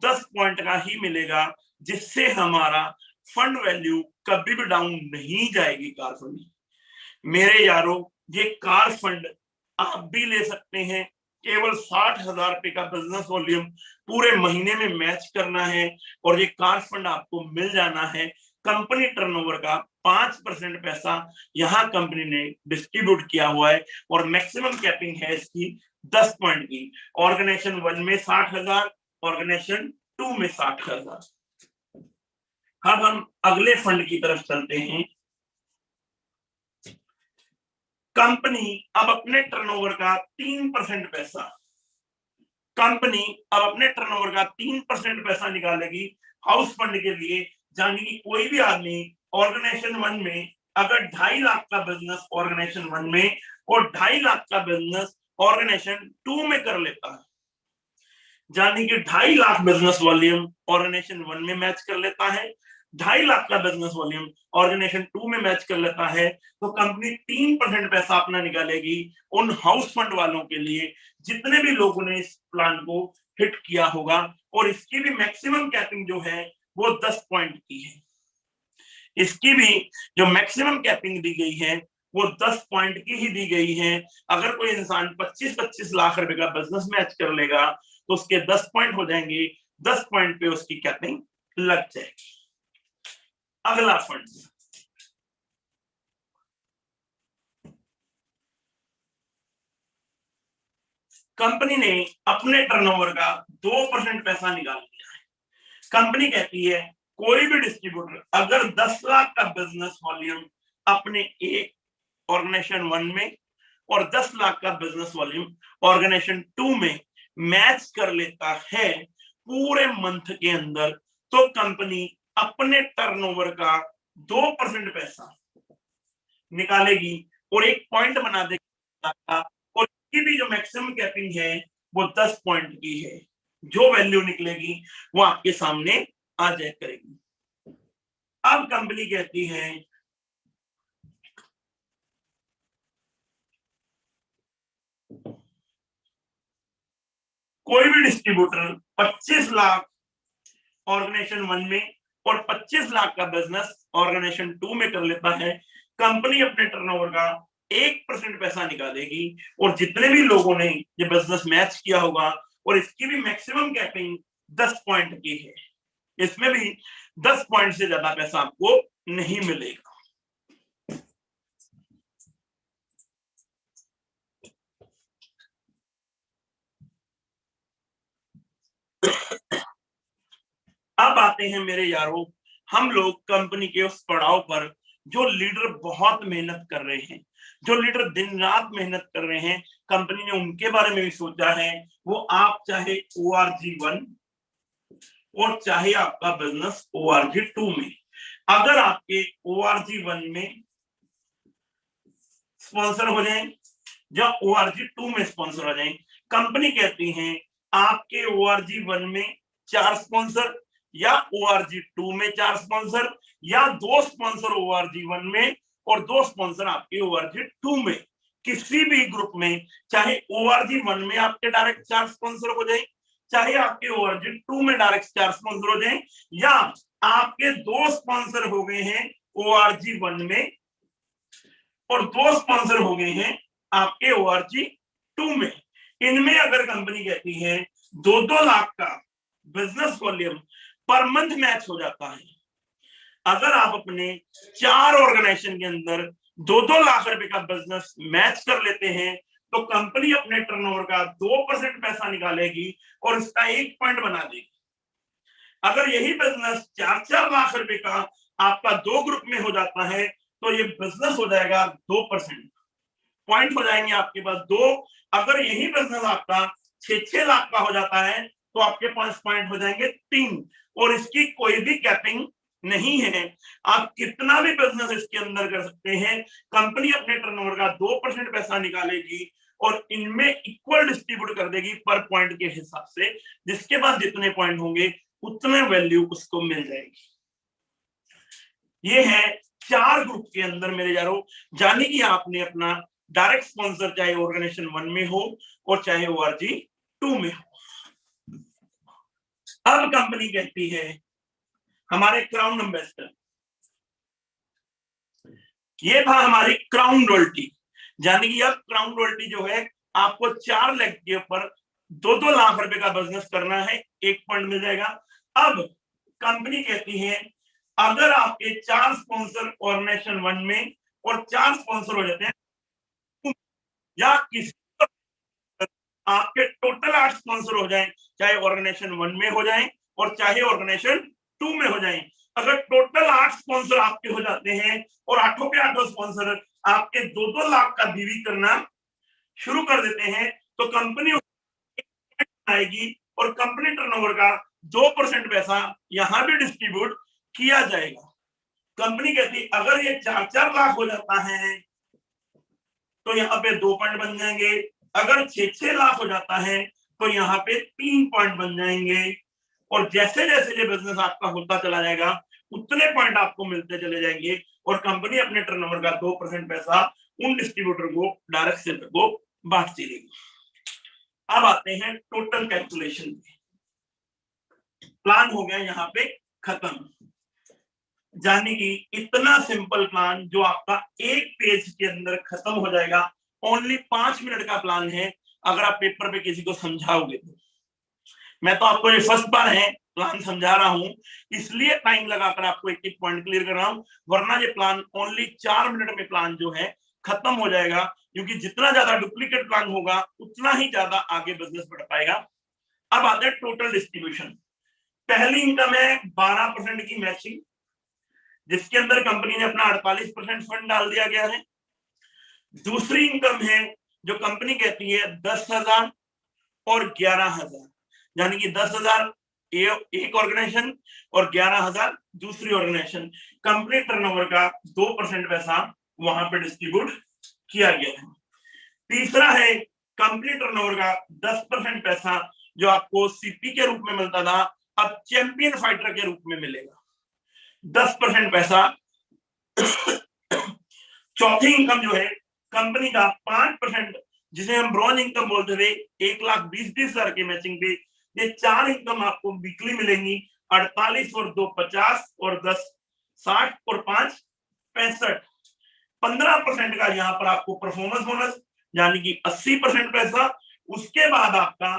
10 पॉइंट का ही मिलेगा, जिससे हमारा फंड वैल्यू कभी भी डाउन नहीं जाएगी कार फंड। मेरे यारों, ये कार फंड आप भी ले सकते हैं। केवल 60,000 रुपए का बिजनेस वॉल्यूम पूरे महीने में मैच करना है और ये कार फंड आपको मिल जाना है। कंपनी टर्नओवर का 5% पैसा यहाँ कंपनी ने डिस्ट्रीब्यूट किया हुआ है और मैक्सिमम कैपिंग है इसकी 10 पॉइंट की। ऑर्गेनाइजेशन 1 में 60,000, ऑर्गेनाइजेशन 2 में 60,000। अब हम अगले फंड की तरफ चलते हैं। कंपनी अब अपने टर्नओवर का 3% पैसा, कंपनी अब अपने टर्नओवर का 3% पैसा निकालेगी हाउस फंड के लिए। यानी कि कोई भी आदमी ऑर्गेनाइजेशन 1 में अगर 2.5 लाख का बिजनेस ऑर्गेनाइजेशन 1 में और 2.5 लाख का बिजनेस ऑर्गेनाइजेशन 2 में कर लेता है, यानी कि 2.5 लाख बिजनेस वॉल्यूम ऑर्गेनाइजेशन 1 में मैच कर लेता है, 2.5 लाख का बिजनेस वॉल्यूम ऑर्गेनाइजेशन 2 में मैच कर लेता है, तो कंपनी 3% पैसा अपना निकालेगी उन हाउस फंड वालों के लिए जितने भी लोगों ने इस प्लान को हिट किया होगा। और इसकी भी मैक्सिमम कैपिंग जो है वो 10 पॉइंट की है। इसकी भी जो मैक्सिमम कैपिंग दी गई है वो 10 पॉइंट की ही दी गई है। अगर कोई इंसान 25-25 लाख रुपए का बिजनेस मैच कर लेगा तो उसके 10 पॉइंट हो जाएंगे, 10 पॉइंट पे उसकी कैपिंग लग जाएगी। अगला फंड, कंपनी ने अपने टर्नओवर का 2% पैसा निकाल लिया है। कंपनी कहती है कोई भी डिस्ट्रीब्यूटर अगर 10 लाख का बिजनेस वॉल्यूम अपने एक ऑर्गेनाइजेशन 1 में और 10 लाख का बिजनेस वॉल्यूम ऑर्गेनाइजेशन 2 में मैच कर लेता है पूरे मंथ के अंदर, तो कंपनी अपने टर्नओवर का 2% पैसा निकालेगी और एक पॉइंट बना देगी और इसकी भी जो मैक्सिमम कैपिंग है वो 10 पॉइंट की है। जो वैल्यू निकलेगी वो आपके सामने आ जाया करेगी। अब कंपनी कहती है कोई भी डिस्ट्रीब्यूटर 25 लाख ऑर्गेनाइजेशन 1 में और 25 लाख का बिजनेस ऑर्गेनाइजेशन 2 में कर लेता है, कंपनी अपने टर्नओवर का 1% पैसा निकालेगी और जितने भी लोगों ने ये बिजनेस मैच किया होगा और इसकी भी मैक्सिमम कैपिंग 10 पॉइंट की है, इसमें भी 10 पॉइंट से ज्यादा पैसा आपको नहीं मिलेगा। अब आते हैं मेरे यारों हम लोग कंपनी के उस पड़ाव पर जो लीडर बहुत मेहनत कर रहे हैं, जो लीडर दिन रात मेहनत कर रहे हैं, कंपनी ने उनके बारे में भी सोचा है। वो आप चाहे ORG 1 और चाहे आपका बिजनेस ORG 2 में, अगर आपके ORG 1 में स्पॉन्सर हो जाए या ORG 2 में स्पॉन्सर हो जाए, कंपनी कहती है आपके ORG 1 में 4 स्पॉन्सर या ORG 2 में 4 स्पॉन्सर या 2 स्पॉन्सर ORG 1 में और 2 स्पॉन्सर आपके ORG 2 में, किसी भी ग्रुप में, चाहे ORG 1 में आपके डायरेक्ट 4 स्पॉन्सर हो जाए, चाहे आपके ORG 2 में डायरेक्ट 4 स्पॉन्सर हो जाए, या आपके 2 स्पॉन्सर हो गए हैं ORG 1 में और 2 स्पॉन्सर हो गए हैं आपके ORG 2 में। इनमें अगर कंपनी कहती है 2-2 लाख का business volume per month match हो जाता है, अगर आप अपने 4 ऑर्गेनाइजेशन के अंदर 2-2 लाख रुपए का बिजनेस मैच कर लेते हैं, तो कंपनी अपने टर्नओवर का 2% पैसा निकालेगी और इसका 1 पॉइंट बना देगी। अगर यही बिजनेस 4-4 लाख रुपए का आपका 2 ग्रुप में हो जाता है, तो ये बिजनेस हो जाएगा 2%, पॉइंट हो जाएंगे आपके पास 2। अगर यही बिजनेस आपका 6-6 लाख का हो जाता है तो आपके पास पॉइंट हो जाएंगे 3 और इसकी कोई भी कैपिंग नहीं है। आप कितना भी बिजनेस इसके अंदर कर सकते हैं, कंपनी अपने टर्नओवर का 2% पैसा निकालेगी और इनमें इक्वल डिस्ट्रीब्यूट कर देगी पर पॉइंट के हिसाब से, जिसके बाद जितने पॉइंट होंगे उतने वैल्यू उसको मिल जाएगी। ये है 4 ग्रुप के अंदर मेरे यारों, जाने कि आपने अपना डायरेक्ट स्पॉन्सर चाहे ऑर्गेनाइजेशन 1 में हो और चाहे ORG 2 में हो। अब कंपनी कहती है हमारे क्राउन एम्बेसडर ये था हमारी क्राउन रॉयल्टी, यानी कि अब क्राउन रॉयल्टी जो है आपको 4 लाख के ऊपर 2-2 लाख रुपए का बिजनेस करना है, 1 पॉइंट मिल जाएगा। अब कंपनी कहती है अगर आपके 4 स्पॉन्सर ऑर्गेनाइजेशन 1 में और 4 स्पॉन्सर हो जाते हैं या किसी आपके टोटल 8 स्पॉन्सर हो जाएं, चाहे ऑर्गेनाइजेशन 1 में हो जाएं और चाहे ऑर्गेनाइजेशन 2 में हो जाएं, अगर टोटल 8 स्पॉन्सर आपके हो जाते हैं और 8 के 8 स्पॉन्सर आपके 2-2 लाख का बीवी करना शुरू कर देते हैं, तो कंपनी आएगी और कंपनी टर्नओवर का 2% पैसा यहां भी डिस्ट्रीब्यूट किया जाएगा। कंपनी कहती अगर ये 4-4 लाख हो जाता है तो यहाँ पे 2 पॉइंट बन जाएंगे, अगर 6-6 लाख हो जाता है तो यहाँ पे 3 पॉइंट बन जाएंगे, और जैसे जैसे ये बिजनेस आपका होता चला जाएगा उतने पॉइंट आपको मिलते चले जाएंगे और कंपनी अपने टर्नओवर का 2% पैसा उन डिस्ट्रीब्यूटर को, डायरेक्ट सेलर को बांटती रहेगी। अब आते हैं टोटल कैलकुलेशन पे। प्लान हो गया यहाँ पे खत्म, यानी कि इतना सिंपल प्लान जो आपका एक पेज के अंदर खत्म हो जाएगा। ओनली 5 मिनट का प्लान है अगर आप पेपर पे किसी को समझाओगे तो। मैं तो आपको ये फर्स्ट बार है प्लान समझा रहा हूं, इसलिए टाइम लगाकर आपको एक एक पॉइंट क्लियर कर रहा हूं, वरना ये प्लान ओनली 4 मिनट में प्लान जो है खत्म हो जाएगा, क्योंकि जितना ज्यादा डुप्लीकेट प्लान होगा उतना ही ज्यादा आगे बिजनेस बढ़ पाएगा। अब आते हैं टोटल डिस्ट्रीब्यूशन। पहली इनकम है 12% की मैचिंग, जिसके अंदर कंपनी ने अपना 48% फंड डाल दिया गया है। दूसरी इनकम है जो कंपनी कहती है 10,000 और 11,000, यानी कि 10,000 एक ऑर्गेनाइजेशन और 11,000 दूसरी ऑर्गेनाइजेशन। कंपनी टर्नओवर का 2% पैसा वहां पे डिस्ट्रीब्यूट किया गया है। तीसरा है कंपनी टर्नओवर का 10% पैसा जो आपको सीपी के रूप में मिलता था, अब चैंपियन फाइटर के रूप में मिलेगा 10% पैसा। चौथी इनकम जो है कंपनी का 5%, जिसे हम ब्रॉन्ज इनकम बोलते थे, 1,20,20,000 के मैचिंग पे, ये 4 इनकम आपको वीकली मिलेंगी, 48 और 2 50 और 10 60 और 5 65। 15% का यहाँ पर आपको परफॉर्मेंस बोनस, यानी कि 80% पैसा। उसके बाद आपका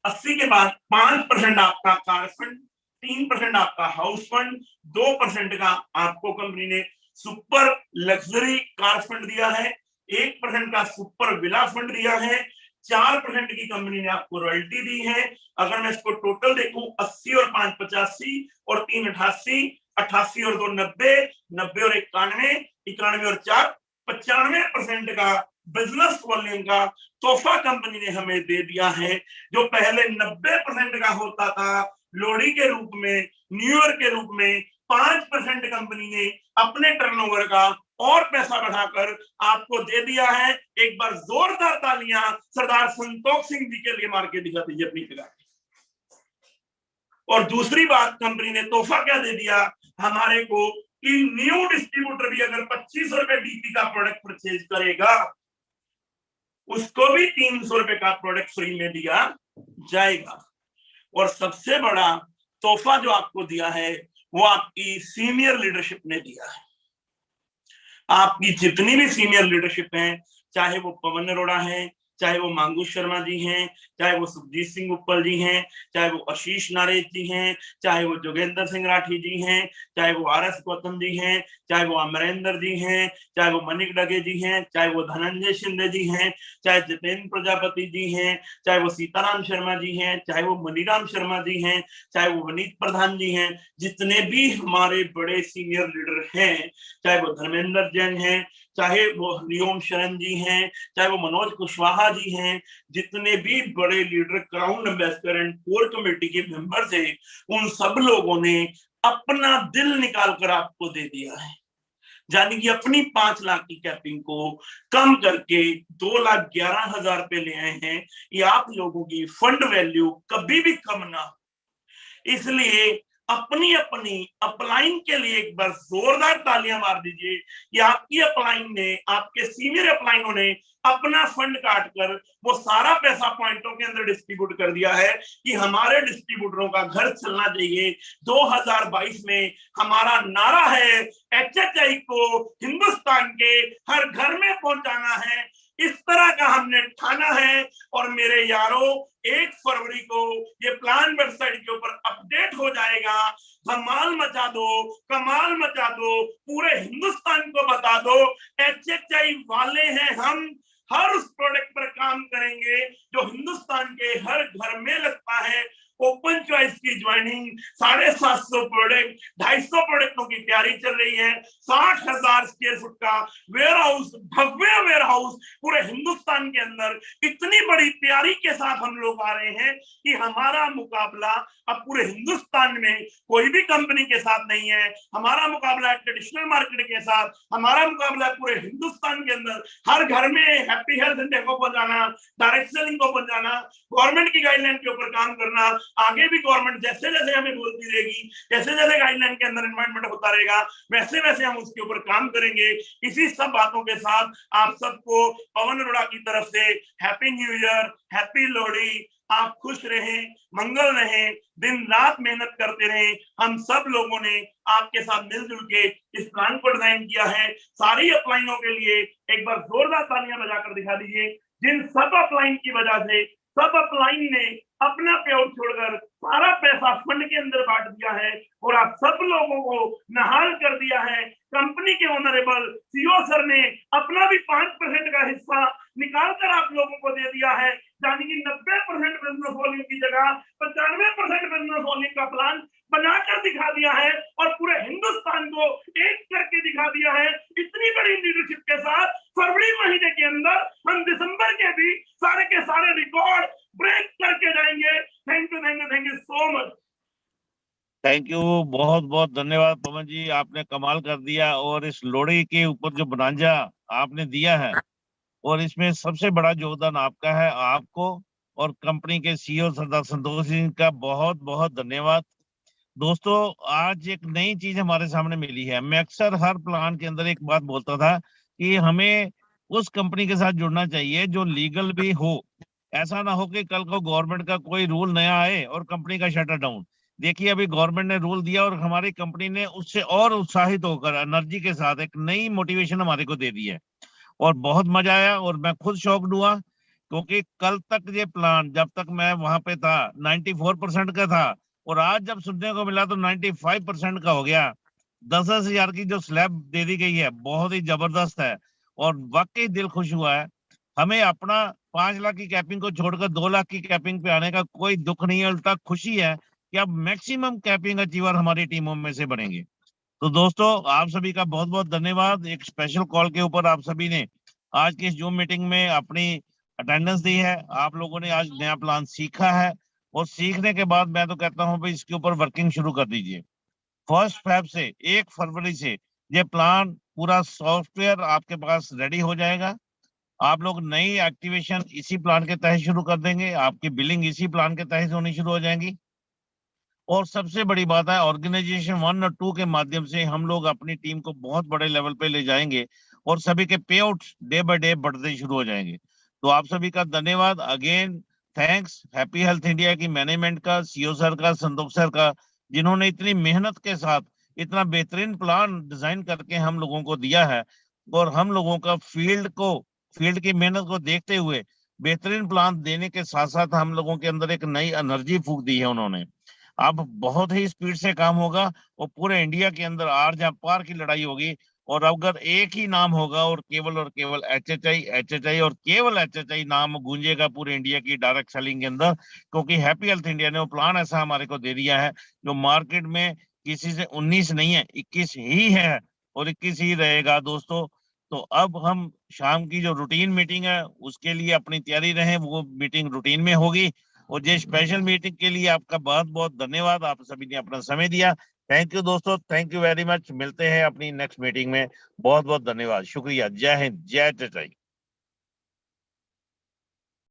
80 के बाद 5% आपका कार फंड, 3% आपका हाउस फंड, 2% का आपको कंपनी ने सुपर लग्जरी कार फंड दिया है, 1% का सुपर विला फंड दिया है, 4% की कंपनी ने आपको रॉयल्टी दी है। अगर मैं इसको टोटल देखूं 80 और 5 85 और 3 88, 88 और 2 90, 90 और 91, 91 और 4 95% का बिजनेस वॉल्यूम का तोहफा कंपनी ने हमें दे दिया है, जो पहले 90% का होता था लोहड़ी के रूप में, न्यू ईयर के रूप में। 5% कंपनी ने अपने टर्नओवर का और पैसा बढ़ाकर आपको दे दिया है। एक बार जोरदार तालियां सरदार संतोष सिंह जी के लिए मार के दिखा दीजिए अपनी जगह। और दूसरी बात, कंपनी ने तोहफा क्या दे दिया हमारे को कि न्यू डिस्ट्रीब्यूटर भी अगर 25 रुपए डीपी का प्रोडक्ट परचेज करेगा, उसको भी 300 रुपए का प्रोडक्ट फ्री में दिया जाएगा। और सबसे बड़ा तोहफा जो आपको दिया है वो आपकी सीनियर लीडरशिप ने दिया है। आपकी जितनी भी सीनियर लीडरशिप है, चाहे वो पवन अरोड़ा है, चाहे वो मांगू शर्मा जी हैं, चाहे वो सुखजीत सिंह उपल जी हैं, चाहे वो आशीष नारेश जी हैं, चाहे वो जोगेंद्र सिंह राठी जी हैं, चाहे वो आर.एस. गौतम जी हैं, चाहे वो अमरेंद्र जी हैं, चाहे वो मनिक डगे जी हैं, चाहे वो धनंजय शिंदे जी हैं, चाहे जितेंद्र प्रजापति जी हैं, चाहे वो सीताराम शर्मा जी हैं, चाहे वो मनीराम शर्मा जी हैं, चाहे वो वनीत प्रधान जी हैं, जितने भी हमारे बड़े सीनियर लीडर हैं, चाहे वो धर्मेंद्र जैन हैं, चाहे वो हरिओम शरण जी हैं, चाहे वो मनोज कुशवाहा जी हैं, जितने भी बड़े leader crown ambassador and core committee के मेंबर्स हैं, उन सब लोगों ने अपना दिल निकाल कर आपको दे दिया है। यानी कि अपनी 5 लाख की कैपिंग को कम करके 2,11,000 रुपए ले आए हैं। ये आप लोगों की फंड वैल्यू कभी भी कम ना हो, इसलिए अपनी अपनी अपलाइन के लिए एक बार जोरदार तालियां मार दीजिए कि आपकी अपलाइन ने, आपके सीनियर अपलाइनों ने अपना फंड काट कर वो सारा पैसा पॉइंटों के अंदर डिस्ट्रीब्यूट कर दिया है कि हमारे डिस्ट्रीब्यूटरों का घर चलना चाहिए। 2022 में हमारा नारा है HHI को हिंदुस्तान के हर घर में पहुंचाना है, इस तरह का हमने ठाना है। और मेरे यारों, 1 फरवरी को ये प्लान वेबसाइट के ऊपर अपडेट हो जाएगा। धमाल मचा दो, कमाल मचा दो, पूरे हिंदुस्तान को बता दो HHI वाले हैं हम, हर उस प्रोडक्ट पर काम करेंगे जो हिंदुस्तान के हर घर में लगता है। ओपन चॉइस की ज्वाइनिंग, 750 प्रोडक्ट, 250 प्रोडक्टों की तैयारी चल रही है। 60,000 स्क्वायर फुट का वेयर हाउस, भव्य वेयर हाउस पूरे हिंदुस्तान के अंदर। इतनी बड़ी तैयारी के साथ हम लोग आ रहे हैं कि हमारा मुकाबला अब पूरे हिंदुस्तान में कोई भी कंपनी के साथ नहीं है। हमारा मुकाबला है ट्रेडिशनल मार्केट के साथ, हमारा मुकाबला है पूरे हिंदुस्तान के अंदर हर घर में हैप्पी हेल्थ इंडिया को पहुंचाना, डायरेक्ट सेलिंग को पहुंचाना, गवर्नमेंट की गाइडलाइन के ऊपर काम करना। आगे भी गवर्नमेंट जैसे जैसे हमें बोलती रहेगी, जैसे जैसे गाइडलाइन के अंदर इन्वायरमेंट होता रहेगा, वैसे वैसे हम उसके ऊपर काम करेंगे। इसी सब बातों के साथ आप सबको पवन अरोड़ा की तरफ से happy new year, happy Lohri. आप खुश रहें, मंगल रहें, दिन रात मेहनत करते रहें। हम सब लोगों ने आपके साथ मिलजुल के इस प्लान को डिजाइन किया है। सारी अपलाइनों के लिए एक बार जोरदार तालियां बजाकर दिखा दीजिए। जिन सब अपलाइन की वजह से सब अपलाइन ने अपना पेआउट छोड़कर सारा पैसा फंड के अंदर बांट दिया है और आप सब लोगों को नहाल कर दिया है। कंपनी के ऑनरेबल सीईओ सर ने अपना भी 5% का हिस्सा निकालकर आप लोगों को दे दिया है, यानी कि 90% बिजनेस वॉल्यूम की जगह 95% बिजनेस वॉल्यूम का प्लान बनाकर दिखा दिया है और पूरे हिंदुस्तान को एक करके दिखा दिया है। इतनी बड़ी लीडरशिप के साथ फरवरी महीने के अंदर हम दिसंबर के भी सारे के सारे रिकॉर्ड ब्रेक करके जाएंगे। Thank you so much. Thank you, बहुत बहुत धन्यवाद पवन जी, आपने कमाल कर दिया। और इस लोहड़ी के ऊपर जो बनांजा आपने दिया है, और इसमें सबसे बड़ा योगदान आपका है। आपको और कंपनी के सीईओ सरदार संतोष सिंह का बहुत बहुत धन्यवाद। दोस्तों, आज एक नई चीज हमारे सामने मिली है। मैं अक्सर हर प्लान के अंदर एक बात बोलता था कि हमें उस कंपनी के साथ जुड़ना चाहिए जो लीगल भी हो। ऐसा ना हो कि कल को गवर्नमेंट का कोई रूल नया आए और कंपनी का शटर डाउन। देखिए, अभी गवर्नमेंट ने रूल दिया और हमारी कंपनी ने उससे और उत्साहित होकर एनर्जी के साथ एक नई मोटिवेशन हमारे को दे दी है और बहुत मजा आया। और मैं खुद शॉक्ड हुआ क्योंकि कल तक ये प्लान, जब तक मैं वहां पे था, 94% का था और आज जब सुनने को मिला तो 95% का हो गया। 10,000 हजार की जो स्लैब दे दी गई है बहुत ही जबरदस्त है और वाकई दिल खुश हुआ है। हमें अपना 5 लाख की कैपिंग को छोड़कर 2 लाख की कैपिंग पे आने का कोई दुख नहीं है, उल्टा खुशी है कि अब मैक्सिमम कैपिंग अचीवर हमारी टीमों में से बनेंगे। तो दोस्तों, आप सभी का बहुत बहुत धन्यवाद। एक स्पेशल कॉल के ऊपर आप सभी ने आज की इस जूम मीटिंग में अपनी अटेंडेंस दी है। आप लोगों ने आज नया प्लान सीखा है और सीखने के बाद मैं तो कहता हूं भाई इसके ऊपर वर्किंग शुरू कर दीजिए। 1 फेब से 1 फरवरी से ये प्लान, पूरा सॉफ्टवेयर आपके पास रेडी हो जाएगा। आप लोग नई एक्टिवेशन इसी प्लान के तहत शुरू कर देंगे, आपकी बिलिंग इसी प्लान के तहत होनी शुरू हो जाएंगी। और सबसे बड़ी बात है, ऑर्गेनाइजेशन 1 और 2 के माध्यम से हम लोग अपनी टीम को बहुत बड़े लेवल पे ले जाएंगे और सभी के पे आउट डे बाय डे बढ़ते शुरू हो जाएंगे। तो आप सभी का धन्यवाद again. Thanks happy health India की मैनेजमेंट का, सीईओ सर का, संतोष सर का, जिन्होंने इतनी मेहनत के साथ इतना बेहतरीन प्लान डिजाइन करके हम लोगों को दिया है। और हम लोगों का फील्ड की मेहनत को देखते हुए बेहतरीन प्लान देने के साथ साथ हम लोगों के अंदर एक नई एनर्जी फूंक दी है उन्होंने। अब बहुत ही स्पीड से काम होगा और पूरे इंडिया के अंदर आर जहाँ पार की लड़ाई होगी। और अगर एक ही नाम होगा और केवल HHI और केवल HHI नाम गूंजेगा पूरे इंडिया की डायरेक्ट सेलिंग के अंदर, क्योंकि हैप्पी हेल्थ इंडिया ने वो प्लान ऐसा हमारे को दे दिया है जो मार्केट में किसी से 19 नहीं है, 21 ही है और 21 ही रहेगा दोस्तों। तो अब हम शाम की जो रूटीन मीटिंग है उसके लिए अपनी तैयारी रहे, वो मीटिंग रूटीन में होगी। और ये स्पेशल मीटिंग के लिए आपका बहुत बहुत धन्यवाद, आप सभी ने अपना समय दिया। थैंक यू दोस्तों, थैंक यू वेरी मच। मिलते हैं अपनी नेक्स्ट मीटिंग में। बहुत बहुत धन्यवाद, शुक्रिया। जय हिंद, जय HHI।